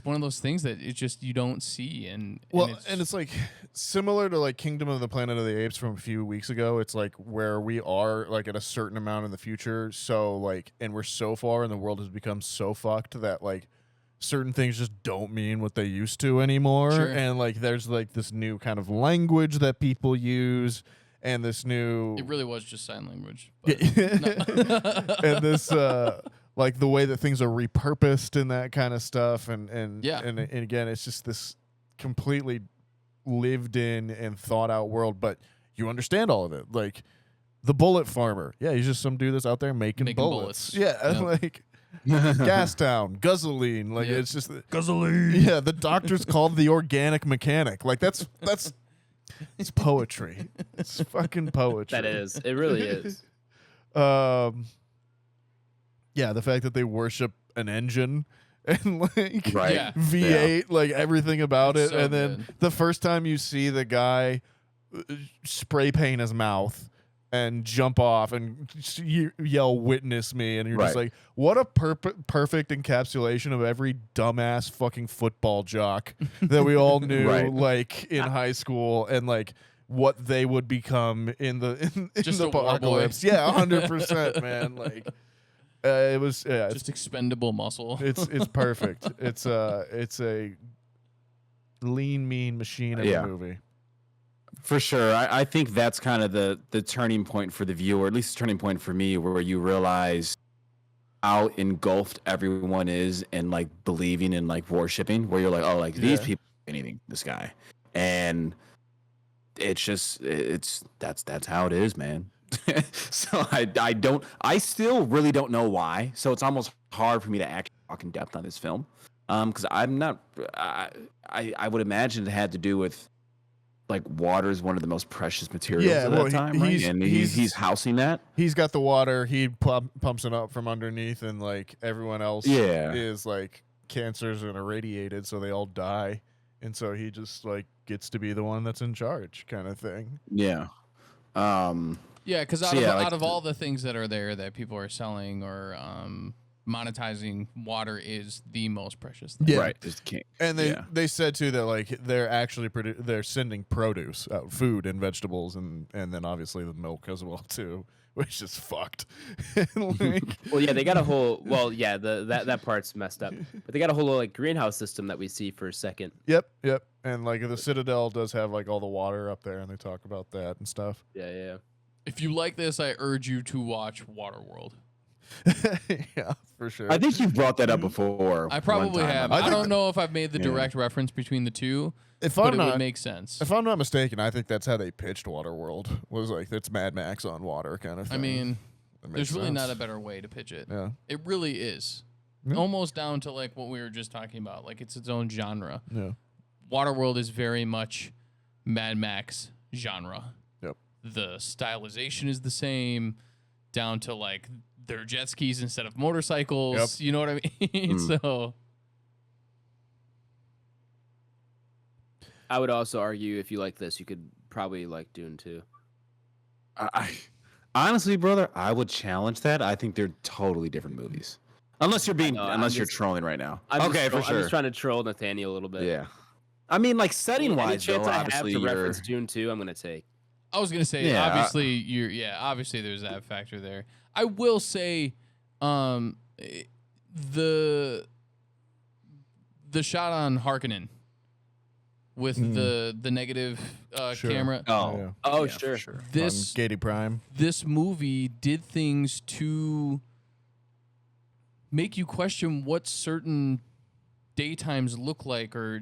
one of those things that it's just you don't see and it's like similar to like Kingdom of the Planet of the Apes from a few weeks ago. It's like where we are like at a certain amount in the future, so like, and we're so far and the world has become so fucked that like certain things just don't mean what they used to anymore. And like there's like this new kind of language that people use and this new it really was just sign language, and this like the way that things are repurposed and that kind of stuff. And again, it's just this completely lived in and thought out world, but you understand all of it. Like the bullet farmer. Yeah. He's just some dude that's out there making bullets. Yeah. Like Gas Town, Guzzling. Like it's just Guzzling. Yeah. The doctor's called the organic mechanic. Like that's it's poetry. It's fucking poetry. That is. It really is. Yeah, the fact that they worship an engine and like Right. Yeah. V8, like everything about It's it. so And then good. the first time you see the guy spray paint his mouth and jump off and yell "witness me," and you're just Right. like, what a perfect encapsulation of every dumbass fucking football jock that we all knew Right. like in high school, and like what they would become in the in Just the a war boy. apocalypse. Yeah, 100%, man. Like it was Just expendable muscle. it's perfect. It's a lean, mean machine of Yeah. a movie. For sure. I think that's kind of the turning point for the viewer, at least the turning point for me, where you realize how engulfed everyone is in like believing in like worshipping, where you're like, oh, like these Yeah. people are anything, this guy. And it's just that's how it is, man. So I still really don't know why. So it's almost hard for me to actually talk in depth on this film. Because I'm not I would imagine it had to do with like water is one of the most precious materials Yeah, at well, that time, right? And he's housing that. He's got the water. He pumps it up from underneath, and like everyone else Yeah. is like cancers and irradiated, so they all die. And so he just like gets to be the one that's in charge, kind of thing. Yeah. Yeah, because So yeah, like out of all the things that are there that people are selling or monetizing, water is the most precious thing. Yeah. Right. Just can't. And Yeah. they said too that like they're actually they're sending produce out, food and vegetables, and then obviously the milk as well too, which is fucked. Like, Well, yeah, they got a whole. Well, yeah, that part's messed up, but they got a whole like greenhouse system that we see for a second. yep. And like the Citadel does have like all the water up there, and they talk about that and stuff. Yeah. If you like this, I urge you to watch Waterworld. Yeah, for sure. I think you've brought that up before. I one probably time. have. I I think don't know if I've made the Yeah. direct reference between the two, if but I'm it not would make sense. if I'm not mistaken, I think that's how they pitched Waterworld. Was like it's Mad Max on water kind of thing. I mean, That makes there's really not a sense. better way to pitch it. Yeah. It really is. Yeah. Almost down to like what we were just talking about. Like it's its own genre. Yeah. Waterworld is very much Mad Max genre. Yep. The stylization is the same, down to like their jet skis instead of motorcycles. Yep. You know what I mean? So I would also argue if you like this, you could probably like Dune too. I honestly, brother, I would challenge that. I think they're totally different movies. Unless you're being, know, I'm unless you're just- trolling right now. I'm Okay, for I'm sure. just trying to troll Nathaniel a little bit. Yeah. I mean, like setting Any wise, though, chance I have obviously to you're. reference Dune 2, I'm gonna take. I was gonna say, Yeah, obviously there's that factor there. I will say, the shot on Harkonnen with the negative Sure. camera. Oh, Yeah. Oh, yeah, sure. for sure. This On Gady Prime. this movie did things to make you question what certain daytimes look like, or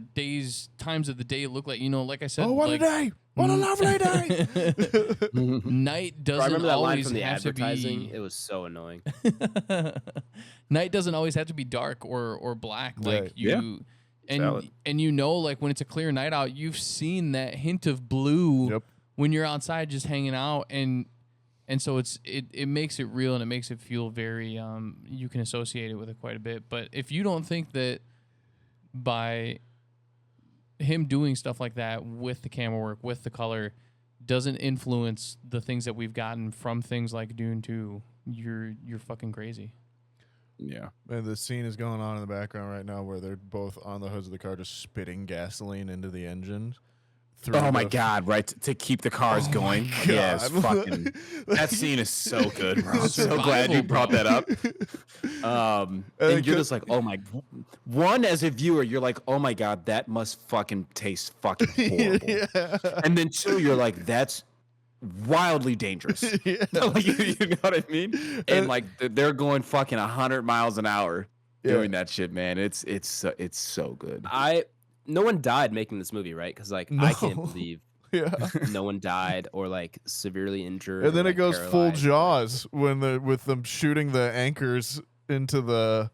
times of the day look like. You know, like I said, Oh, what like, a day! What a lovely day! night I doesn't remember that line always from the have to advertising. be. It was so annoying. Night doesn't always have to be dark or black. Like Right. you, Valid. and you know, like when it's a clear night out, you've seen that hint of blue Yep. when you're outside just hanging out, and so it makes it real, and it makes it feel very you can associate it with it quite a bit. But if you don't think that by him doing stuff like that with the camera work, with the color, doesn't influence the things that we've gotten from things like Dune 2, you're fucking crazy. Yeah. And the scene is going on in the background right now where they're both on the hoods of the car just spitting gasoline into the engine. Oh my god! Right, to keep the cars Oh going. my Yeah, it's God. fucking. That scene is so good, bro. I'm so glad you Survival, brought bro. that up. And you're just like, oh my. One, as a viewer, you're like, oh my god, that must fucking taste fucking horrible. Yeah. And then two, you're like, that's wildly dangerous. Yeah. Like, you know what I mean? And like they're going fucking 100 miles an hour Yeah. doing that shit, man. It's so good. No one died making this movie, right? Because like I can't No. believe Yeah. no one died or like severely injured. And then or, it like, goes full paralyzed. Jaws with them shooting the anchors into the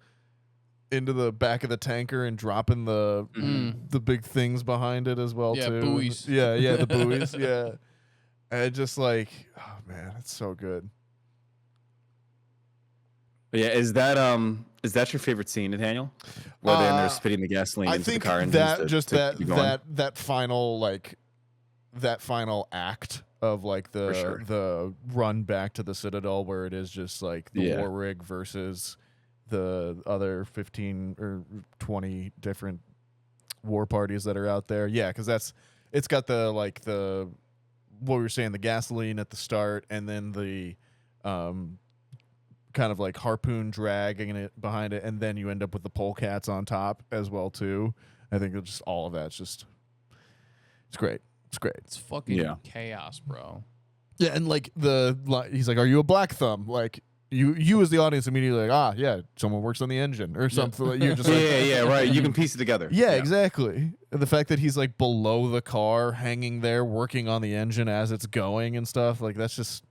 back of the tanker and dropping the big things behind it as well Yeah, too. buoys. Yeah, the buoys. Yeah. And just like, oh man, it's so good. Yeah, is that your favorite scene, Nathaniel? Where they're spitting the gasoline I into the think car engines that to, just to keep you going? that final that final act of like For sure. the run back to the Citadel, where it is just like the Yeah. war rig versus the other 15 or 20 different war parties that are out there. Yeah, because it's got the what we were saying, the gasoline at the start, and then the kind of like harpoon dragging it behind it, and then you end up with the polecats on top as well too. I think it's just all of that's just it's great. It's great. It's fucking Yeah. chaos, bro. Yeah, and like he's like, "Are you a black thumb?" Like you as the audience immediately like, yeah, someone works on the engine or something. Like, you're just like, Yeah, right. You can piece it together. yeah, exactly. And the fact that he's like below the car, hanging there, working on the engine as it's going and stuff, like that's just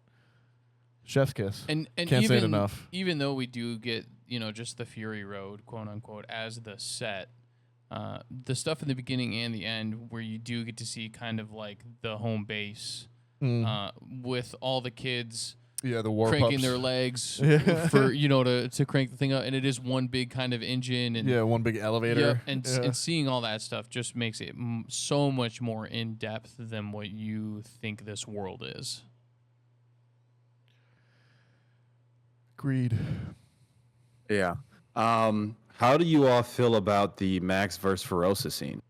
chef's kiss. And Can't even, say it enough. Even though we do get, just the Fury Road, quote unquote, as the set, the stuff in the beginning and the end where you do get to see kind of like the home base with all the kids Yeah, the war cranking pups. their legs for to crank the thing up, and it is one big kind of engine and one big elevator. and seeing all that stuff just makes it so much more in depth than what you think this world is. Agreed. Yeah. How do you all feel about the Max versus Furiosa scene?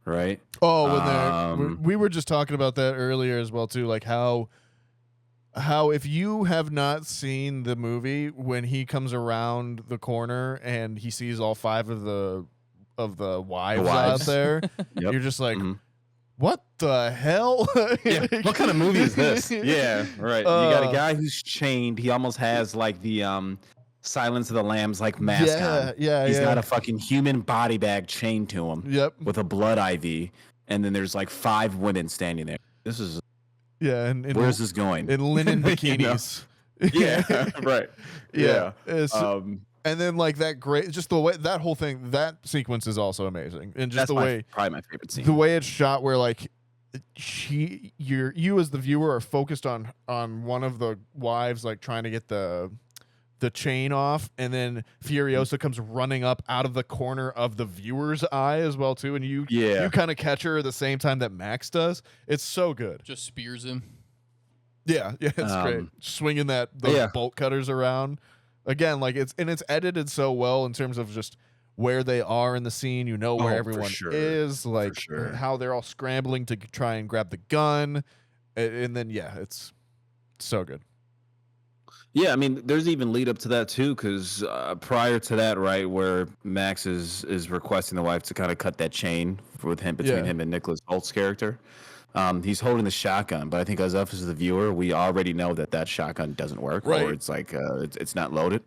Right? Oh, when we were just talking about that earlier as well too, like how if you have not seen the movie, when he comes around the corner and he sees all 5 of the wives out there, Yep. you're just like, Mhm. what the hell? Yeah. What kind of movie is this? Yeah, right. You got a guy who's chained. He almost has like the Silence of the Lambs like mask on. He's got a fucking human body bag chained to him. Yep. With a blood IV, and then there's like 5 women standing there. This is Yeah, and where's this going? in linen You know? bikinis. Yeah, right. Yeah. Yeah. And then like that great, just the way that whole thing, that sequence is also amazing, and just That's the way probably my favorite scene. the way it's shot, where like you as the viewer are focused on one of the wives like trying to get the chain off, and then Furiosa comes running up out of the corner of the viewer's eye as well too, and you kind of catch her at the same time that Max does. It's so good. Just spears him. Yeah, it's great. Swinging those bolt cutters around. Again, like it's edited so well in terms of just where they are in the scene. You know where everyone is, like how they're all scrambling to try and grab the gun, and then it's so good. Yeah, I mean, there's even lead up to that too, because prior to that, right, where Max is requesting the wife to kind of cut that chain with him between him and Nicholas Holt's character. He's holding the shotgun, but I think as us as the viewer, we already know that shotgun doesn't work, or it's like it's not loaded.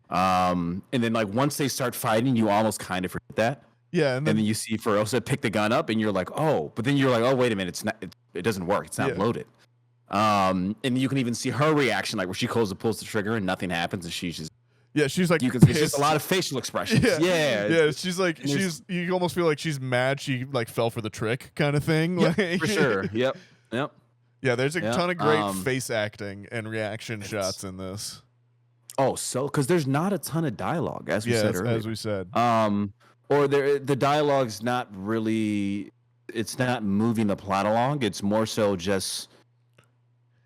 And then like once they start fighting, you almost kind of forget that. Yeah, and then you see Furiosa pick the gun up, and you're like, oh, but then you're like, oh, wait a minute, it's not, it doesn't work, it's not loaded. And you can even see her reaction, like where she pulls the trigger and nothing happens, and she's just she's like, you can see just a lot of facial expressions. Yeah. She's like, you almost feel like she's mad she like fell for the trick kind of thing. Yep, like, for sure. Yep. Yeah, there's a ton of great face acting and reation shots in this. Oh, so because there's not a ton of dialogue, as we said earlier. As we said. Or the dialogue's not really, it's not moving the plot along. It's more so just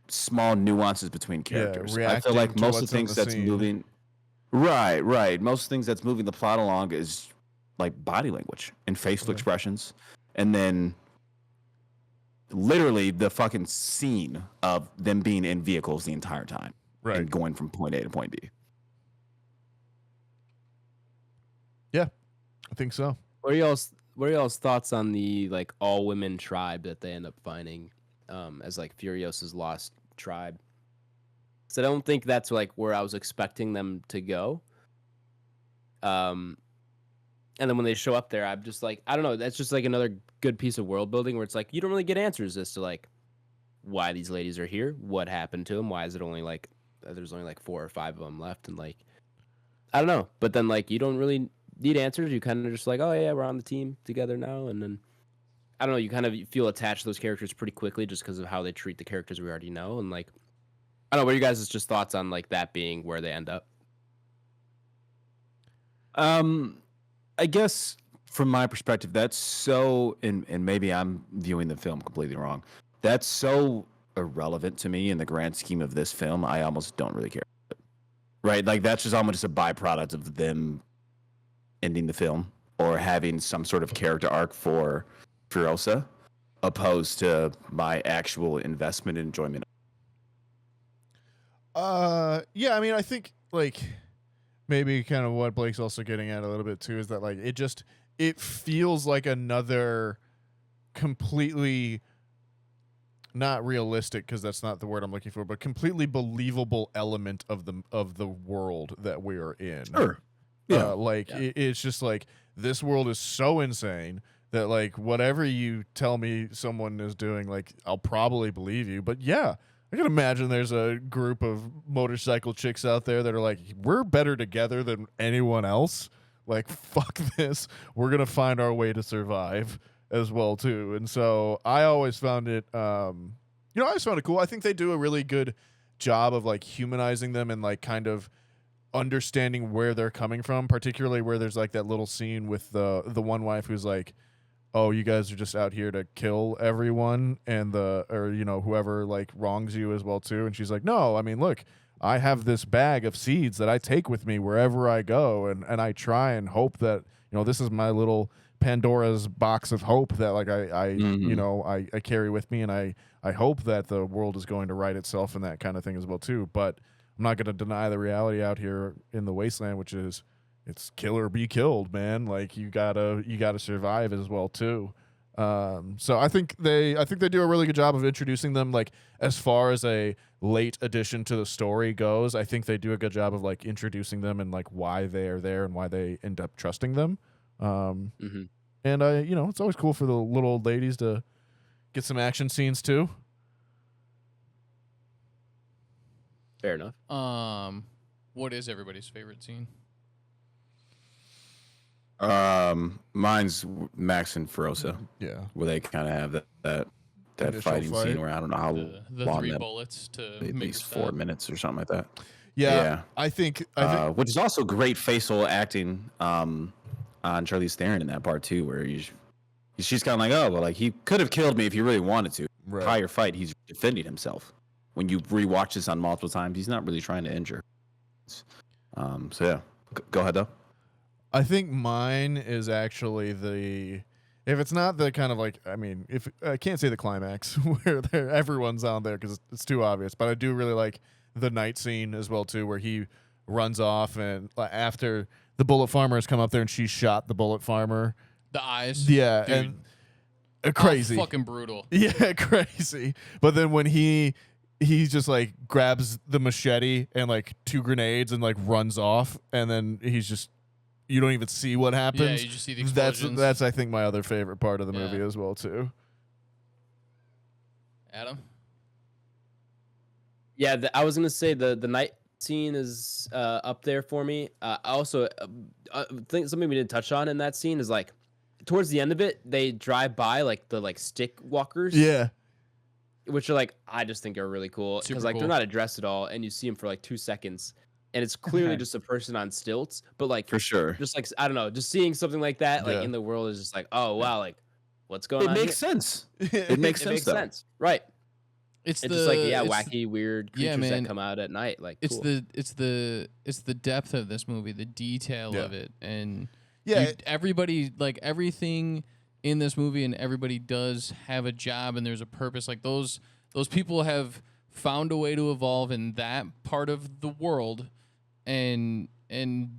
small nuances between characters. I feel like most of the things that's moving, right. Most things that's moving the plot along is like body language and facial expressions, and then literally the fucking scene of them being in vehicles the entire time, and going from point A to point B. Yeah, I think so. What are y'all's thoughts on the like all women tribe that they end up finding as like Furiosa's lost tribe? So I don't think that's like where I was expecting them to go. And then when they show up there, I'm just like, I don't know. That's just like another good piece of world building where it's like you don't really get answers as to like why these ladies are here, what happened to them, why is it only like there's only like 4 or 5 of them left, and like I don't know. But then like you don't really need answers. You kind of just like, oh yeah, we're on the team together now, and then I don't know. You kind of feel attached to those characters pretty quickly just because of how they treat the characters we already know, and like I don't know. What are you guys' just thoughts on like that being where they end up? I guess from my perspective, that's so, and maybe I'm viewing the film completely wrong. That's so irrelevant to me in the grand scheme of this film. I almost don't really care. Right? Like that's just almost just a byproduct of them ending the film or having some sort of character arc for Furiosa, opposed to my actual investment and enjoyment. Yeah, I mean, I think like maybe kind of what Blake's also getting at a little bit too is that like it feels like another completely not realistic, because that's not the word I'm looking for, but completely believable element of the world that we are in. Sure. Yeah. It's just like this world is so insane that like whatever you tell me someone is doing, like I'll probably believe you. But yeah, I can imagine there's a group of motorcycle chicks out there that are like, we're better together than anyone else. Like, fuck this. We're going to find our way to survive as well, too. And so I always found it, I always found it cool. I think they do a really good job of like humanizing them and like kind of understanding where they're coming from, particularly where there's like that little scene with the one wife who's like, oh, you guys are just out here to kill everyone and whoever like wrongs you as well too. And she's like, no, I mean, look, I have this bag of seeds that I take with me wherever I go, and I try and hope that, this is my little Pandora's box of hope that like I carry with me, and I hope that the world is going to right itself and that kind of thing as well too. But I'm not going to deny the reality out here in the wasteland, which is it's kill or be killed, man. Like you gotta survive as well too. So I think they do a really good job of introducing them, like as far as a late addition to the story goes. I think they do a good job of like introducing them and like why they are there and why they end up trusting them. And it's always cool for the little old ladies to get some action scenes too. Fair enough. What is everybody's favorite scene? Mine's Max and Furiosa. Yeah, where they kind of have that Initial fighting fight. scene where I don't know how The long 3 that, bullets to at make least her 4 stop. minutes or something like that. Yeah. I think which is also great facial acting on Charlize Theron in that part too, where she's kind of like, oh, well, like he could have killed me if he really wanted to. Right. Entire fight, he's defending himself. When you rewatch this on multiple times, he's not really trying to injure. So yeah, go ahead though. I think mine is actually if it's not the kind of like, I mean, if I can't say the climax where everyone's on there because it's too obvious, but I do really like the night scene as well too, where he runs off and after the bullet farmer has come up there and she shot the bullet farmer. The eyes. Yeah. Dude. And crazy. Fucking brutal. Yeah, crazy. But then when he just like grabs the machete and like 2 grenades and like runs off, and then he's just, you don't even see what happens. Yeah, you just see the explosions. That's I think my other favorite part of the movie as well too. Adam? Yeah, I was gonna say the night scene is up there for me. I also think something we didn't touch on in that scene is like towards the end of it, they drive by like the like stick walkers. Yeah. Which are like, I just think are really cool because like cool. they're not addressed at all, and you see them for like 2 seconds, and it's clearly just a person on stilts. But like For sure. just like I don't know, just seeing something like that like Yeah. in the world is just like, oh wow, like what's going on? It makes here? sense. It makes It sense. makes though. sense, right? It's just like wacky, weird Yeah, creatures man. that come out at night. Like It's cool. it's the depth of this movie, the detail of it, and Yeah. everybody, like everything in this movie, and everybody does have a job and there's a purpose. Like those people have found a way to evolve in that part of the world, and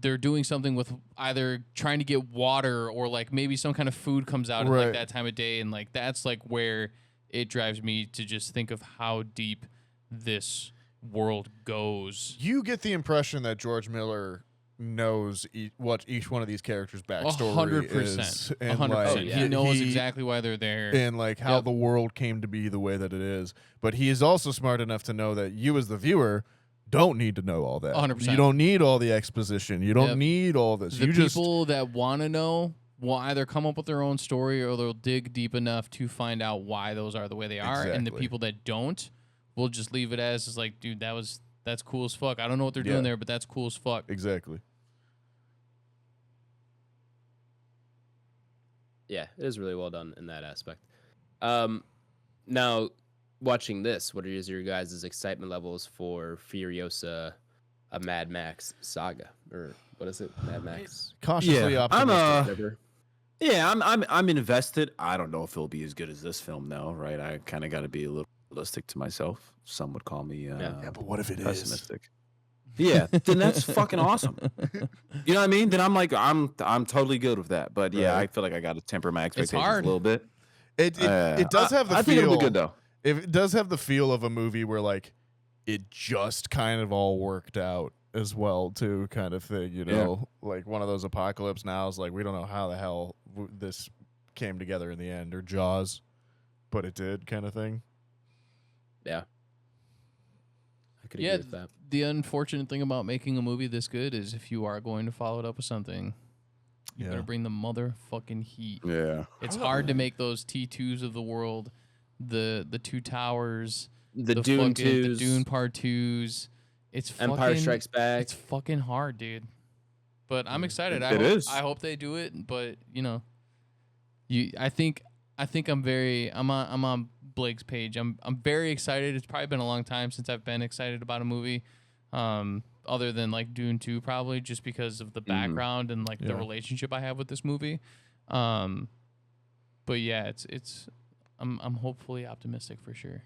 they're doing something with either trying to get water or like maybe some kind of food comes out at Right. like that time of day, and like that's like where it drives me to just think of how deep this world goes. You get the impression that George Miller knows what each one of these characters' backstory 100%. is, and 100%. like, He knows exactly why they're there. and like how Yep. the world came to be the way that it is. But he is also smart enough to know that you, as the viewer, don't need to know all that. 100%. You don't need all the exposition. You don't Yep. need all this. The You just people that want to know will either come up with their own story or they'll dig deep enough to find out why those are the way they are. And the Exactly. people that don't will just leave it as is like, dude, that's cool as fuck. I don't know what they're Yeah. doing there, but that's cool as fuck. exactly. Yeah, it is really well done in that aspect. Now, watching this, what are your guys' excitement levels for Furiosa, a Mad Max Saga, or what is it, Mad Max? Cautiously Yeah, I'm optimistic. Whatever. Yeah, I'm invested. I don't know if it'll be as good as this film, though, right? I kind of got to be a little realistic to myself. Some would call me Yeah, but what if it is? pessimistic. Yeah, then that's fucking awesome. You know what I mean? Then I'm like, I'm totally good with that. But yeah, Right. I feel like I got to temper my expectations hard. a little bit. It does have the I feel. think it'll be good though. It does have the feel of a movie where like it just kind of all worked out as well too, kind of thing. You know, like one of those apocalypse nows. Like we don't know how the hell this came together in the end, or Jaws, but it did, kind of thing. Yeah. I could agree with that. The unfortunate thing about making a movie this good is if you are going to follow it up with something, you better bring the motherfucking heat. Yeah, It's hard to make those T2s of the world, the Two Towers, The Dune 2s, the Dune Part 2s. It's Empire fucking, Strikes Back. It's fucking hard, dude. But I'm excited. I hope they do it. But you know, I think I'm on Blake's page. I'm very excited. It's probably been a long time since I've been excited about a movie, other than like Dune 2, probably just because of the background and like the relationship I have with this movie. But yeah, I'm hopefully optimistic for sure.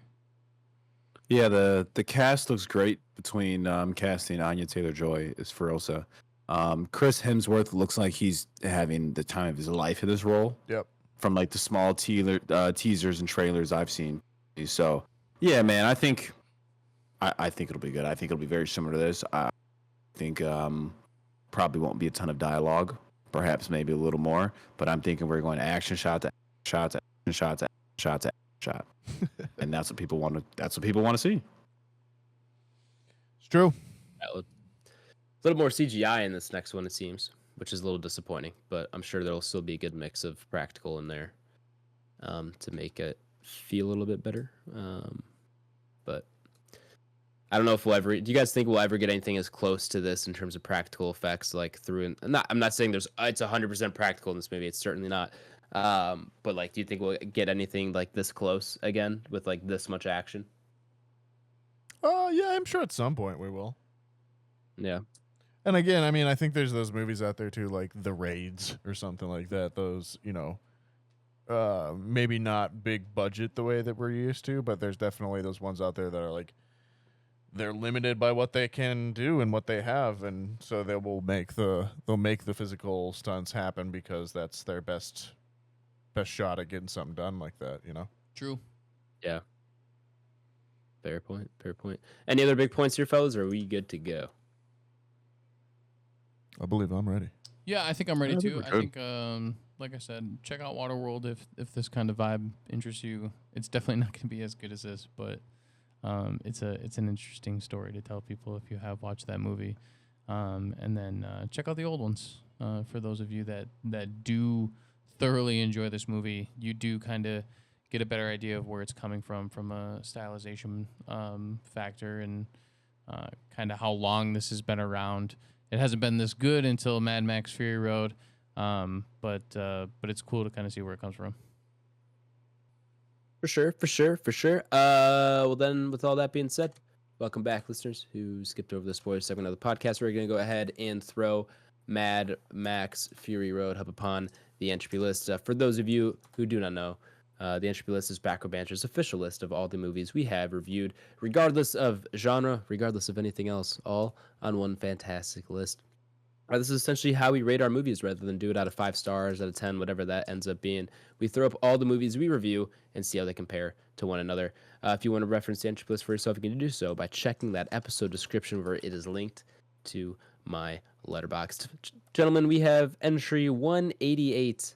Yeah, the cast looks great between casting Anya Taylor-Joy as Furiosa. Chris Hemsworth looks like he's having the time of his life in this role. Yep. From like the small teasers and trailers I've seen. So yeah, man, I think it'll be good. I think it'll be very similar to this. I think probably won't be a ton of dialogue, perhaps maybe a little more, but I'm thinking we're going action shot to shot to action shot to shot to shot. And that's what people want to see. It's true. A little more CGI in this next one, it seems, which is a little disappointing, but I'm sure there'll still be a good mix of practical in there to make it feel a little bit better. But I don't know if do you guys think we'll ever get anything as close to this in terms of practical effects, like I'm not saying it's 100% practical in this movie. It's certainly not. But like, do you think we'll get anything like this close again with like this much action? Yeah, I'm sure at some point we will. Yeah. And again, I mean, I think there's those movies out there too, like The Raids or something like that. Those, you know, maybe not big budget the way that we're used to, but there's definitely those ones out there that are like, they're limited by what they can do and what they have, and so they'll make the physical stunts happen because that's their best shot at getting something done like that, you know? True. Yeah. Fair point. Any other big points here, fellas, or are we good to go? I believe I'm ready. Yeah, I think I'm ready too. we're I good. think, like I said, check out Waterworld if this kind of vibe interests you. It's definitely not going to be as good as this, but it's an interesting story to tell people if you have watched that movie. And then check out the old ones. For those of you that do thoroughly enjoy this movie, you do kind of get a better idea of where it's coming from a stylization factor, and kind of how long this has been around. It hasn't been this good until Mad Max Fury Road, but it's cool to kind of see where it comes from. For sure. Well, then, with all that being said, welcome back, listeners who skipped over the spoiler segment of the podcast. We're going to go ahead and throw Mad Max Fury Road up upon the Entropy list. For those of you who do not know, the Entropy list is Back Row Banter's official list of all the movies we have reviewed, regardless of genre, regardless of anything else, all on one fantastic list. This is essentially how we rate our movies rather than do it out of 5 stars, out of 10, whatever that ends up being. We throw up all the movies we review and see how they compare to one another. If you want to reference the Entropy list for yourself, you can do so by checking that episode description where it is linked to my Letterboxd. Gentlemen, we have entry 188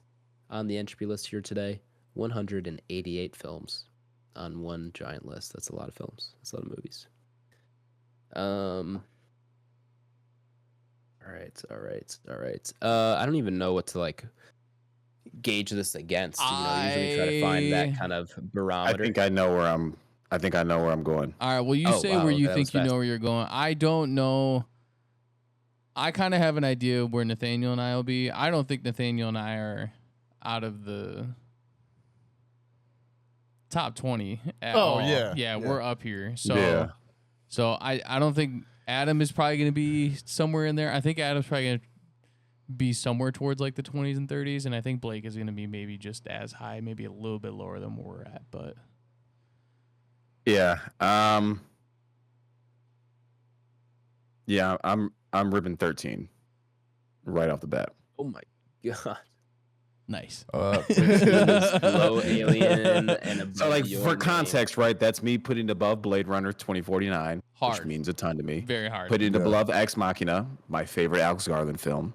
on the Entropy list here today. 188 films on one giant list. That's a lot of films. That's a lot of movies. All right. I don't even know what to like gauge this against. Usually try to find that kind of barometer. I think I know where I'm going. All right. Well, you say where you think you know where you're going. I don't know. I kind of have an idea of where Nathaniel and I will be. I don't think Nathaniel and I are. out of the top 20 at Oh, all. yeah. Yeah, we're up here. So Yeah. so I don't think Adam is probably going to be somewhere in there. I think Adam's probably going to be somewhere towards like the 20s and 30s, and I think Blake is going to be maybe just as high, maybe a little bit lower than where we're at, but Yeah. Yeah, I'm ripping 13 right off the bat. Oh my god. nice. Below Alien and above So, like, Your for Name. context, right? That's me putting above Blade Runner 2049, Hard. which means a ton to me. Very hard. Putting it above Ex Machina, my favorite Alex Garland film.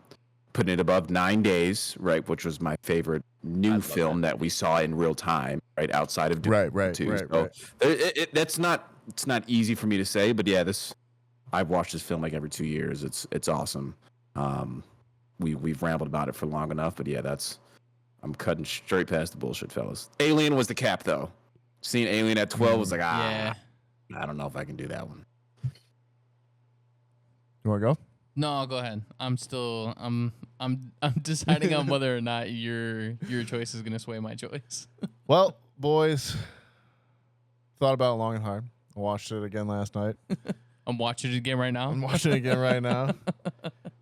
Putting it above 9 Days, right, which was my favorite new love film that we saw in real time, right, outside of Doom Right, 2. right, So right. that's not, it's not easy for me to say, but yeah, I've watched this film like every 2 years. It's awesome. We've rambled about it for long enough, but yeah, I'm cutting straight past the bullshit, fellas. Alien was the cap, though. Seeing Alien at 12 was like, Yeah. I don't know if I can do that one. You want to go? No, go ahead. I'm deciding on whether or not your choice is going to sway my choice. Well, boys, thought about it long and hard. I watched it again last night. I'm watching it again right now. I'm watching it again right now.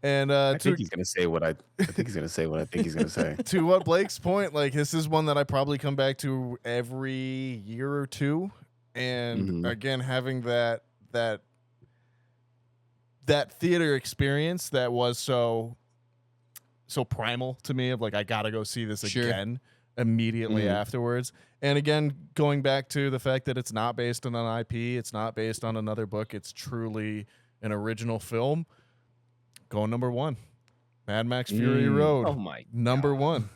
And I to, think he's gonna say what I think he's gonna say what I think he's gonna say. to what Blake's point, like this is one that I probably come back to every year or two. And again, having that theater experience that was so primal to me of like I gotta go see this Sure. again immediately afterwards. And again, going back to the fact that it's not based on an IP, it's not based on another book, it's truly an original film. Going number 1. Mad Max Fury Road. Oh my Number 1.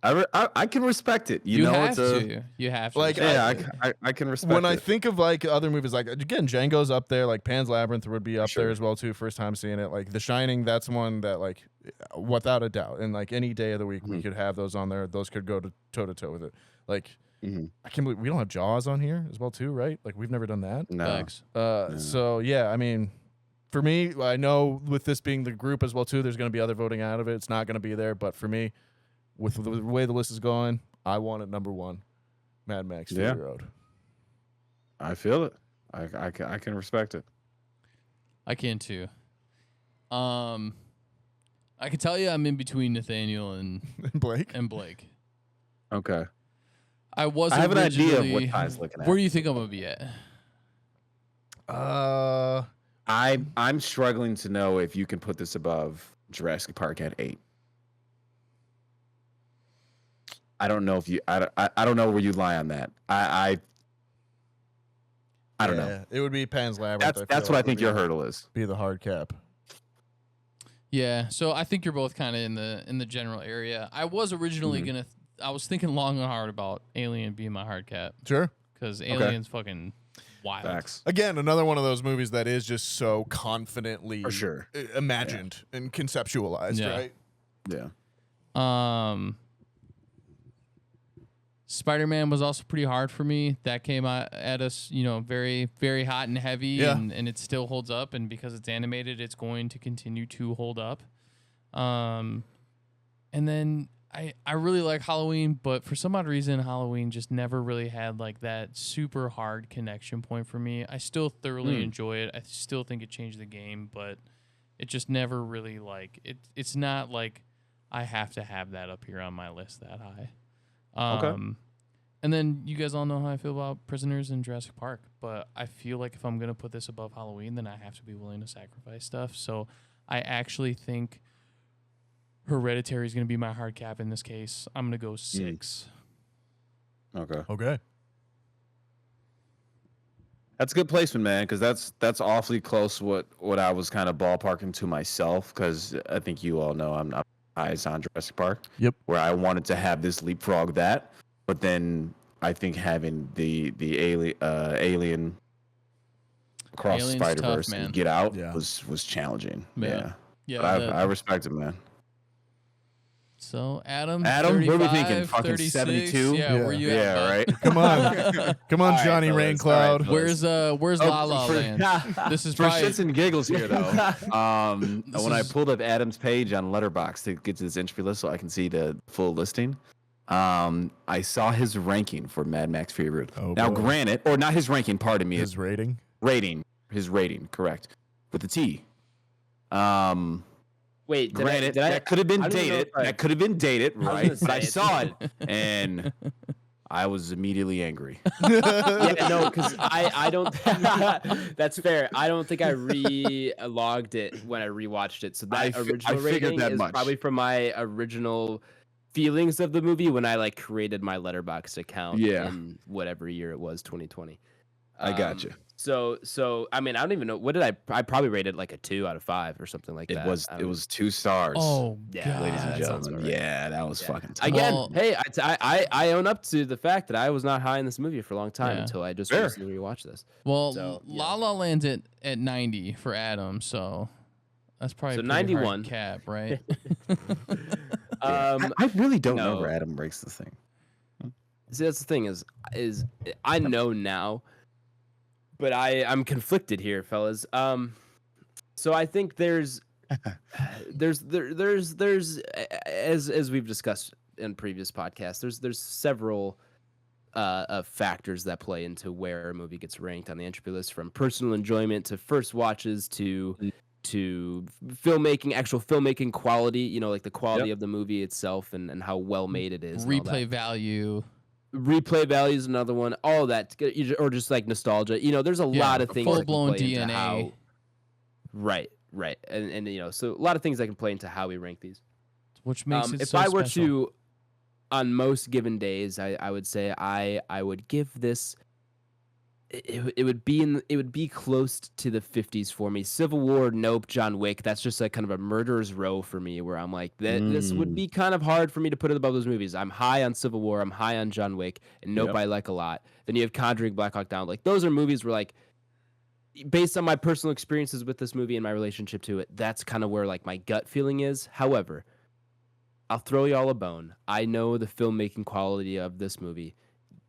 I can respect it. You know, have it's a to. You have to. Like, yeah. I can respect When I it. think of like other movies, like again, Django's up there, like Pan's Labyrinth would be up Sure. there as well too. First time seeing it, like The Shining, that's one that like without a doubt, and like any day of the week we could have those on there. Those could go toe to toe with it. Like I can't believe we don't have Jaws on here as well too, right? Like we've never done that. No. Facts. So yeah, I mean, for me, I know with this being the group as well too, there's going to be other voting out of it. It's not going to be there, but for me, with the way the list is going, I want it number 1, Mad Max Fury Road. I feel it. I can respect it. I can too. I can tell you I'm in between Nathaniel and Blake. Blake. Okay. I was I have an idea of what originally- Ty's looking at. Where do you think I'm gonna be at? I'm struggling to know if you can put this above Jurassic Park at 8. I don't know if you. I don't know where you lie on that. I don't know. It would be Pan's Labyrinth. That's what I think your hurdle is. Be the hard cap. Yeah, so I think you're both kind of in the general area. I was originally I was thinking long and hard about Alien being my hard cap Sure. because Alien's fucking wild. Facts. Again, another one of those movies that is just so confidently For sure. imagined and conceptualized, Yeah. right? Yeah. Spider-Man was also pretty hard for me. That came out at us, very, very hot and heavy, Yeah. and it still holds up. And because it's animated, it's going to continue to hold up. And then I really like Halloween, but for some odd reason, Halloween just never really had like that super hard connection point for me. I still thoroughly enjoy it. I still think it changed the game, but it just never really like it. It's not like I have to have that up here on my list that high. And then you guys all know how I feel about Prisoners in Jurassic Park, but I feel like if I'm going to put this above Halloween, then I have to be willing to sacrifice stuff. So I actually think Hereditary is going to be my hard cap in this case. I'm going to go 6. Okay. That's a good placement, man, because that's awfully close what I was kind of ballparking to myself, because I think you all know I'm not eyes on Jurassic Park. Yep. Where I wanted to have this leapfrog that, but then I think having the Alien across Alien's Spider-Verse tough, man. and Get Out Yeah. was challenging. Yeah. But Yeah, I respect it, man. So Adam, what are we thinking? 35, Fucking 36? 72? Yeah, where you Yeah, at, bud? right. Come on, come on, All right, Johnny fellas. All right, Raincloud. fellas. Where's La La for- Land? This is For probably shits and giggles here, though, This when I is- pulled up Adam's page on Letterboxd to get to this entry list so I can see the full listing, I saw his ranking for Mad Max Fury Road. Oh, Now, boy. granted, or not his ranking, pardon me, His rating. his rating, correct, with the T. Wait, Granted, did I that could have been I don't even know dated. if I- That could have been dated, was right? gonna But I say, saw it, and I was immediately angry. Yeah, no, because I don't. That's fair. I don't think I re-logged it when I rewatched it. So that I original figured rating that is much. probably from my original feelings of the movie when I like created my Letterboxd account. Yeah. In whatever year it was, 2020. I gotcha. So I mean, I don't even know what did I probably rated like a 2 out of 5 or something like It that. was I it don't- was 2 stars. Oh Yeah, God. ladies and that sounds gentlemen. about right. Yeah, that was Yeah. fucking tough. Again, Well- hey, I own up to the fact that I was not high in this movie for a long time Yeah. until I just Fair. recently rewatched this. Well, So, yeah. La La Land's at 90 for Adam, so that's probably So a pretty hard 91. cap, right? I really don't know no. where Adam breaks this thing. See, that's the thing is I know now, but I'm conflicted here, fellas. So I think there's as we've discussed in previous podcasts, there's several factors that play into where a movie gets ranked on the entropy list, from personal enjoyment to first watches to filmmaking, actual filmmaking quality. You know, like the quality of the movie itself and how well made it is. and all that. Replay value. Replay value is another one. All that, or just like nostalgia. You know, there's a lot of things that can full-blown play into DNA. how. Right, and you know, so a lot of things that can play into how we rank these. Which makes it If so I were special. to, on most given days, I would say I would give this. It would be close to the 50s for me. Civil War, nope. John Wick, that's just like kind of a murderer's row for me, where I'm like, this would be kind of hard for me to put it above those movies. I'm high on Civil War, I'm high on John Wick, and Nope I like a lot. Then you have Conjuring, Black Hawk Down. Like those are movies where like, based on my personal experiences with this movie and my relationship to it, that's kind of where like my gut feeling is. However, I'll throw y'all a bone. I know the filmmaking quality of this movie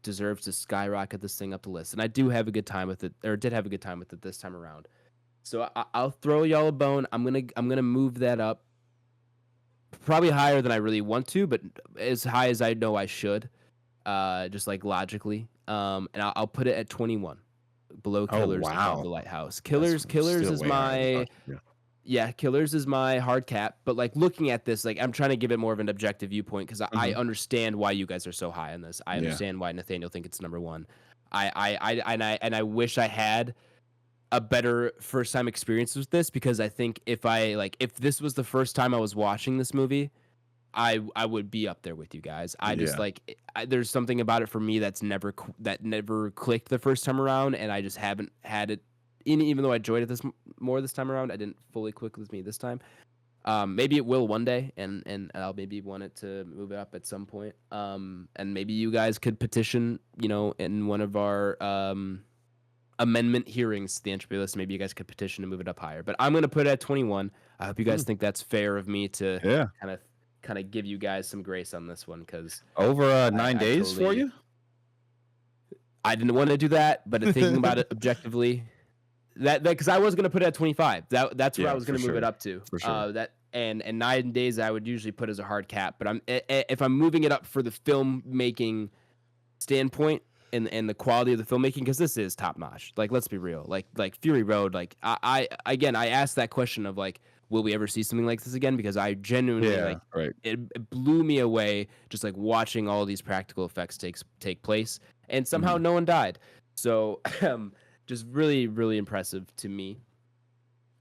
deserves to skyrocket this thing up the list, and I do have a good time with it, or did have a good time with it this time around. So I'll throw y'all a bone. I'm gonna move that up, probably higher than I really want to, but as high as I know I should, just like logically. And I'll put it at 21, below Killers and above wow. The Lighthouse. That's Killers still is way higher than I my. thought. Yeah. Yeah, Killers is my hard cap, but like looking at this, like I'm trying to give it more of an objective viewpoint because I understand why you guys are so high on this. I understand why Nathaniel think it's number one. I wish I had a better first time experience with this, because I think if this was the first time I was watching this movie, I would be up there with you guys. I just there's something about it for me that never clicked the first time around, and I just haven't had it. Even though I enjoyed it more this time around, I didn't fully click with me this time. Maybe it will one day, and I'll maybe want it to move it up at some point. And maybe you guys could petition, in one of our amendment hearings to the entropy list. Maybe you guys could petition to move it up higher. But I'm gonna put it at 21. I hope you guys think that's fair of me to kind of give you guys some grace on this one, because Over 9 days for totally- you? I didn't want to do that, but thinking about it objectively. That because I was gonna put it at 25. That's where I was gonna move it up to. For sure. And 9 days I would usually put as a hard cap. But if I'm moving it up for the filmmaking standpoint and the quality of the filmmaking, because this is top notch. Like, let's be real. Like Fury Road. Like I asked that question of like, will we ever see something like this again? Because I genuinely it blew me away just like watching all these practical effects take place, and somehow no one died. So just really, really impressive to me.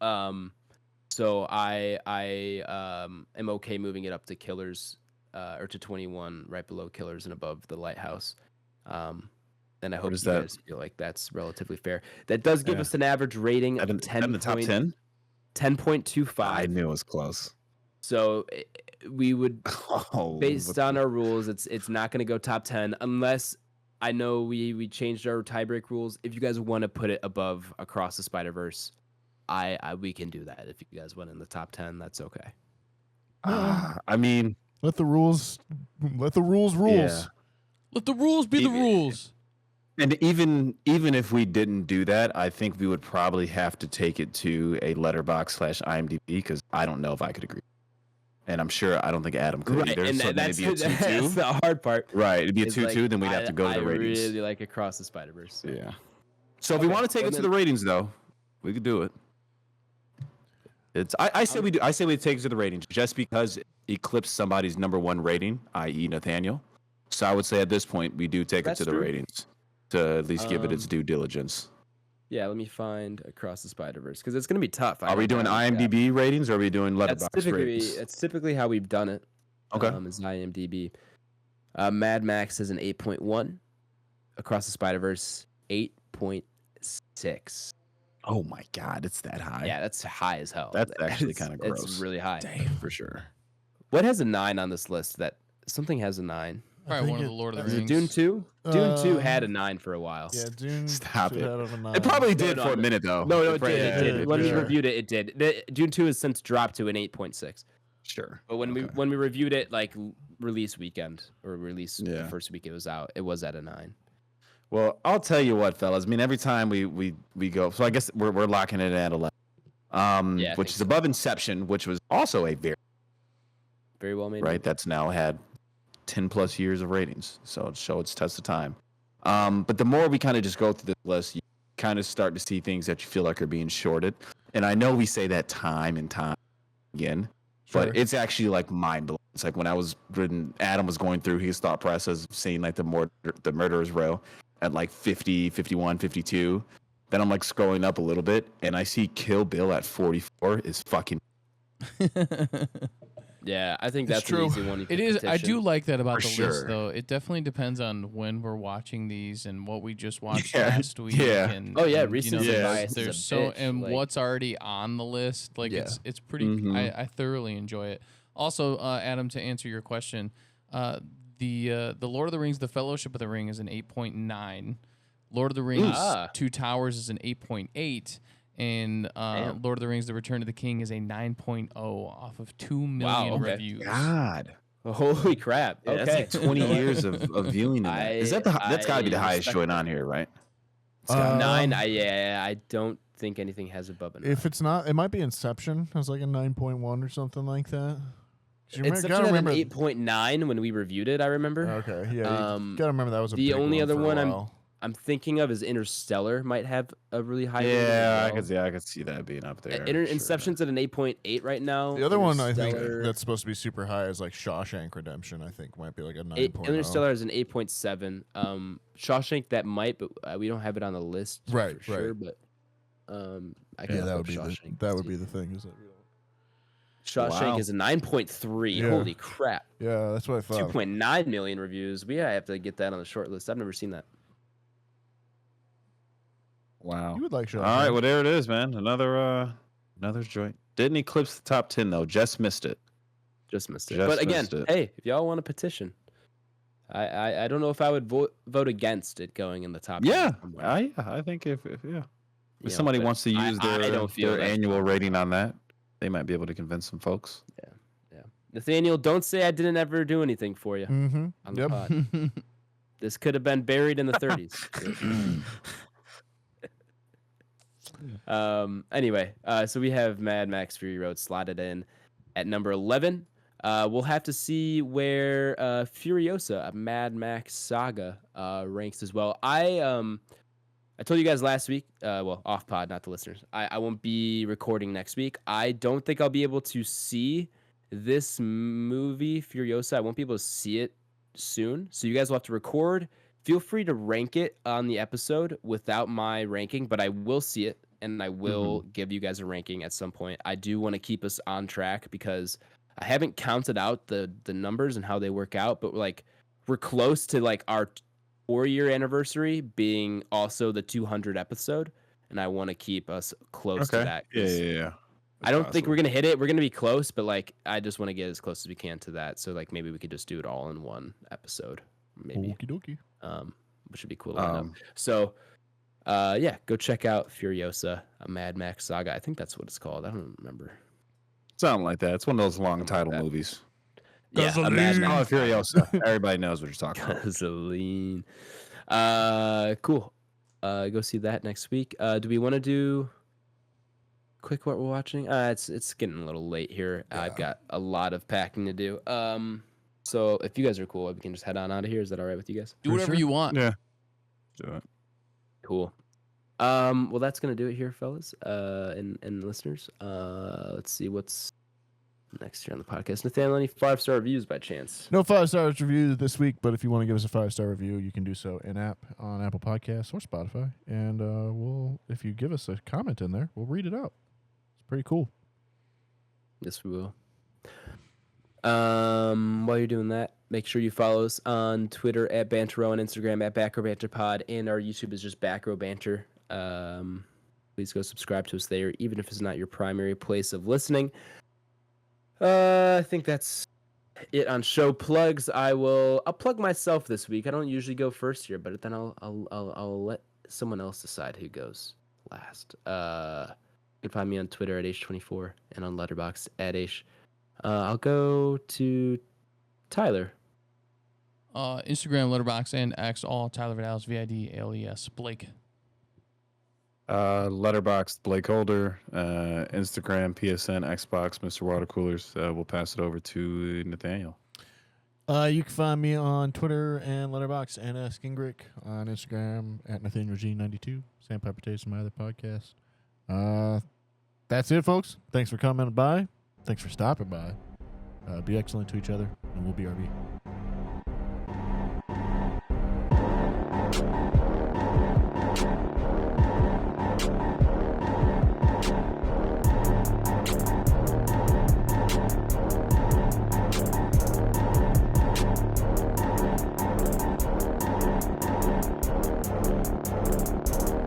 So I am okay moving it up to Killers, or to 21, right below Killers and above The Lighthouse. And I hope you guys feel like that's relatively fair. That does give us an average rating of 10 in the top 10. 10.25. I knew it was close. So we would, based on our rules, it's not going to go top 10 unless. I know we changed our tiebreak rules. If you guys want to put it above Across the Spider-Verse, we can do that. If you guys went in the top 10, that's okay. I mean, Let the rules rules. Yeah. Let the rules be the rules. And even if we didn't do that, I think we would probably have to take it to a Letterboxd/IMDb because I don't know if I could agree. And I'm sure I don't think Adam could either. And so that's, it'd be a 2-2. that's the hard part. Right, it'd be a It's 2-2. Then we'd have to go to the ratings. I really like Across the Spider-Verse. Yeah. So if we want to take it to the ratings, though, we could do it. I say we do. I say we take it to the ratings just because it eclipsed somebody's #1 rating, i.e., Nathaniel. So I would say at this point we do take it to the ratings to at least give it its due diligence. Yeah, let me find Across the Spider-Verse because it's going to be tough. Are we doing IMDb ratings or are we doing Letterboxd ratings? That's typically how we've done it. Okay. Is IMDb. Mad Max is an 8.1. Across the Spider-Verse 8.6. Oh my God, it's that high. Yeah, that's high as hell. That's actually kind of gross. It's really high. Damn, for sure. What has a 9 on this list? That something has a 9. Probably one of the Lord of the Is Rings. it Dune 2? Dune 2 had a 9 for a while. Yeah, Dune. Stop should it. have a 9. It probably did for a minute though. No, it did. Yeah, It did. When we yeah. reviewed it, it did. Dune 2 has since dropped to an 8.6. Sure. But when we reviewed it, like release weekend or release the Yeah. first week it was out, it was at a 9. Well, I'll tell you what, fellas. I mean, every time we go, so I guess we're locking it at 11. Yeah, I which think is above Inception, which was also a very well made. right. That's now had 10 plus years of ratings, so it show its test of time. But the more we kind of just go through this list, you kind of start to see things that you feel like are being shorted. And I know we say that time and time again, but it's actually like mind blowing. It's like when Adam was going through his thought process of seeing like the murderer's row at like 50, 51, 52. Then I'm like scrolling up a little bit and I see Kill Bill at 44 is fucking. Yeah, I think It's that's true. an easy one. You It could is. I petition. do like that about For the list, sure. though. It definitely depends on when we're watching these and what we just watched Yeah, last week. yeah. And, Oh, yeah, and, recency there's, bias is a there's bitch, and like- what's already on the list. Like Yeah. it's pretty. Mhm. I thoroughly enjoy it. Also, Adam, to answer your question, the Lord of the Rings, The Fellowship of the Ring is an 8.9. Lord of the Rings, Two Towers is an 8.8. And Damn. Lord of the Rings: The Return of the King is a 9.0 off of 2 million okay. reviews. God. Holy crap! Yeah, Okay, that's like 20 years of viewing. In that. Is that that's got to be the highest respect joint that. on here, right? It's Uh, gotta be. 9. I don't think anything has above a 9. If it's not, it might be Inception. It was like a 9.1 or something like that. 'Cause you Inception gotta had an remember. 8.9 when we reviewed it. I remember. Okay, yeah, you gotta remember that was a the big only one other for a one while. I'm thinking of is Interstellar. Might have a really high. rating as Yeah, well. I could see that being up there. Inter- sure. Inception's at an 8.8 right now. The other one I think Interstellar- that's supposed to be super high is like Shawshank Redemption. I think might be like a 9.0. Interstellar is an 8.7. Shawshank that might, but we don't have it on the list. Right, for sure, right. But I can Yeah, that look would up be Shawshank that to would see. be the thing. Is that Shawshank Wow. is a 9.3. Yeah. Holy crap! yeah, that's what I thought. 2.9 million reviews. We have to get that on the short list. I've never seen that. Wow. You would like Shawshank. All right, well there it is, man. Another joint. Didn't eclipse the top 10 though. Just missed it. Just missed it. Just But again, missed it. hey, if y'all want to petition, I don't know if I would vote against it going in the top. 10 Yeah, somewhere. I think if You know, somebody but wants to use I their, don't feel their that's annual wrong. rating on that, they might be able to convince some folks. Yeah. Nathaniel, don't say I didn't ever do anything for you Mm-hmm. on the Yep. pod. This could have been buried in the 30s. Anyway, so we have Mad Max Fury Road slotted in at number 11. We'll have to see where Furiosa, a Mad Max Saga, ranks as well. I told you guys last week, well, off pod, not the listeners. I won't be recording next week. I don't think I'll be able to see this movie, Furiosa. I won't be able to see it soon. So you guys will have to record. Feel free to rank it on the episode without my ranking, but I will see it and I will give you guys a ranking at some point. I do want to keep us on track because I haven't counted out the numbers and how they work out, but like we're close to like our 4-year anniversary being also the 200 episode, and I want to keep us close to that. 'cause Yeah. I don't think we're gonna hit it. We're gonna be close, but like I just want to get as close as we can to that. So like maybe we could just do it all in one episode, maybe. Okie dokie. Which would be cool. to line up. Um, So, yeah, go check out Furiosa, a Mad Max Saga. I think that's what it's called. I don't remember. Something like that. It's one of those long Something like title that. movies. Yeah, a Mad Gasoline. Oh, Max Furiosa. Everybody knows what you're talking about. Gasoline. Cool. Go see that next week. Do we want to do quick what we're watching? It's getting a little late here. Yeah. I've got a lot of packing to do. So if you guys are cool, we can just head on out of here. Is that all right with you guys? Do whatever you want. Yeah. Do it. Cool. Well, that's gonna do it here, fellas, and listeners. Let's see what's next here on the podcast. Nathaniel, any 5-star reviews by chance? No 5-star reviews this week, but if you want to give us a 5-star review, you can do so in app on Apple Podcasts or Spotify. And if you give us a comment in there, we'll read it out. It's pretty cool. Yes, we will. While you're doing that, make sure you follow us on Twitter at Banter Row and Instagram at Back Row Banter Pod, and our YouTube is just Back Row Banter. Please go subscribe to us there, even if it's not your primary place of listening. I think that's it on show plugs. I'll plug myself this week. I don't usually go first here, but then I'll let someone else decide who goes last. You can find me on Twitter at H24 and on Letterboxd at H. I'll go to Tyler. Instagram, Letterboxd, and X, all Tyler Vidales, VIDALES, Blake. Letterboxd, BlakeHolder, Instagram, PSN, Xbox, Mr. Water Coolers. We'll pass it over to Nathaniel. You can find me on Twitter and Letterboxd and Skingrick on Instagram at NathanielG92. Sandpiper Taste, my other podcast. That's it, folks. Thanks for coming by. Thanks for stopping by. Be excellent to each other, and we'll be RB.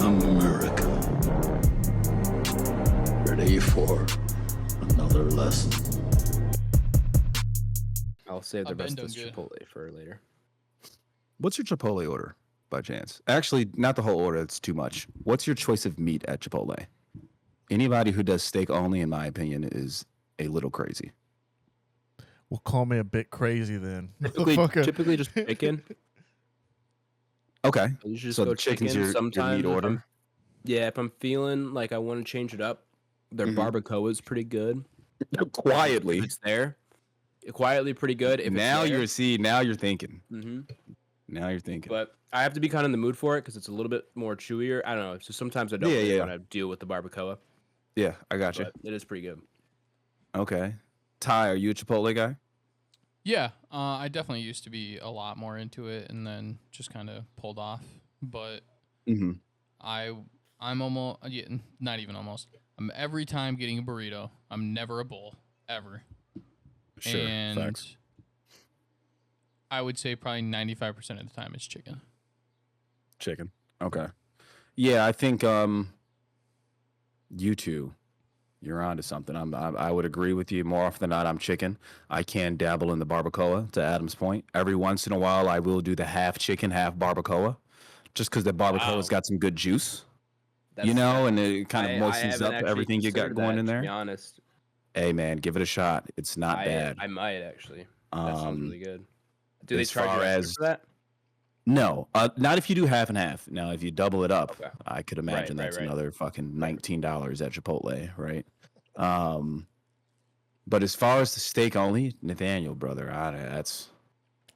America. Ready for another lesson. I'll save the I've been rest of this doing good. Chipotle for later. What's your Chipotle order, by chance? Actually, not the whole order. It's too much. What's your choice of meat at Chipotle? Anybody who does steak only, in my opinion, is a little crazy. Well, call me a bit crazy then. Typically just chicken. Okay. You should just So go the chicken's chicken. your Sometimes meat if order? if I'm feeling like I want to change it up, their Mhm. barbacoa is pretty good. Quietly. If it's there. Quietly pretty good. If Now it's there. now you're thinking. Mm-hmm. Now you're thinking. But I have to be kind of in the mood for it because it's a little bit more chewier. I don't know. So sometimes I don't really want to deal with the barbacoa. Yeah, I got you. But it is pretty good. Okay. Ty, are you a Chipotle guy? Yeah, I definitely used to be a lot more into it and then just kind of pulled off. But Mm-hmm. I'm almost, not even almost. I'm every time getting a burrito. I'm never a bowl, ever. Sure. And Facts. I would say probably 95% of the time it's chicken. Chicken. Okay. Yeah, I think you two, you're onto something. I would agree with you. More often than not, I'm chicken. I can dabble in the barbacoa, to Adam's point. Every once in a while, I will do the half chicken, half barbacoa, just because the barbacoa's got some good juice, and it kind of moistens up everything you got going in there. To be honest, Hey, man, give it a shot. It's not bad. I might actually. That sounds really good. Do they as charge far you as- extra for that? No, not if you do half and half. Now, if you double it up, Okay. I could imagine right, that's right. another fucking $19 at Chipotle, right? But as far as the steak only, Nathaniel, brother, that's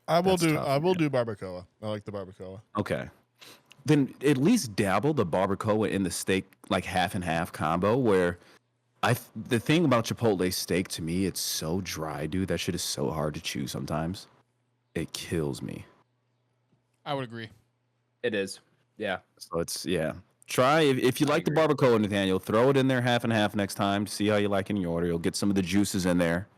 I will That's do. tough, I will man. do barbacoa. I like the barbacoa. okay. Then at least dabble the barbacoa in the steak, like half and half combo. Where the thing about Chipotle steak to me, it's so dry, dude. That shit is so hard to chew sometimes. It kills me. I would agree. It is. Yeah. So try if you I like the agree. barbacoa, Nathaniel, throw it in there half and half next time to see how you like it in your order. You'll get some of the juices in there.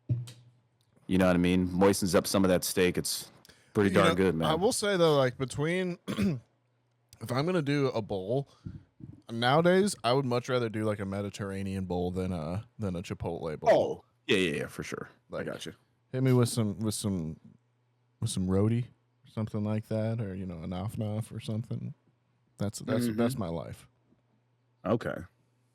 You know what I mean? Moistens up some of that steak. It's pretty darn good, man. I will say though, like between, if I'm gonna do a bowl, nowadays I would much rather do like a Mediterranean bowl than a Chipotle bowl. Yeah, for sure. Like, I got you. Hit me with some roti, something like that, or a naf or something. That's my life. Okay.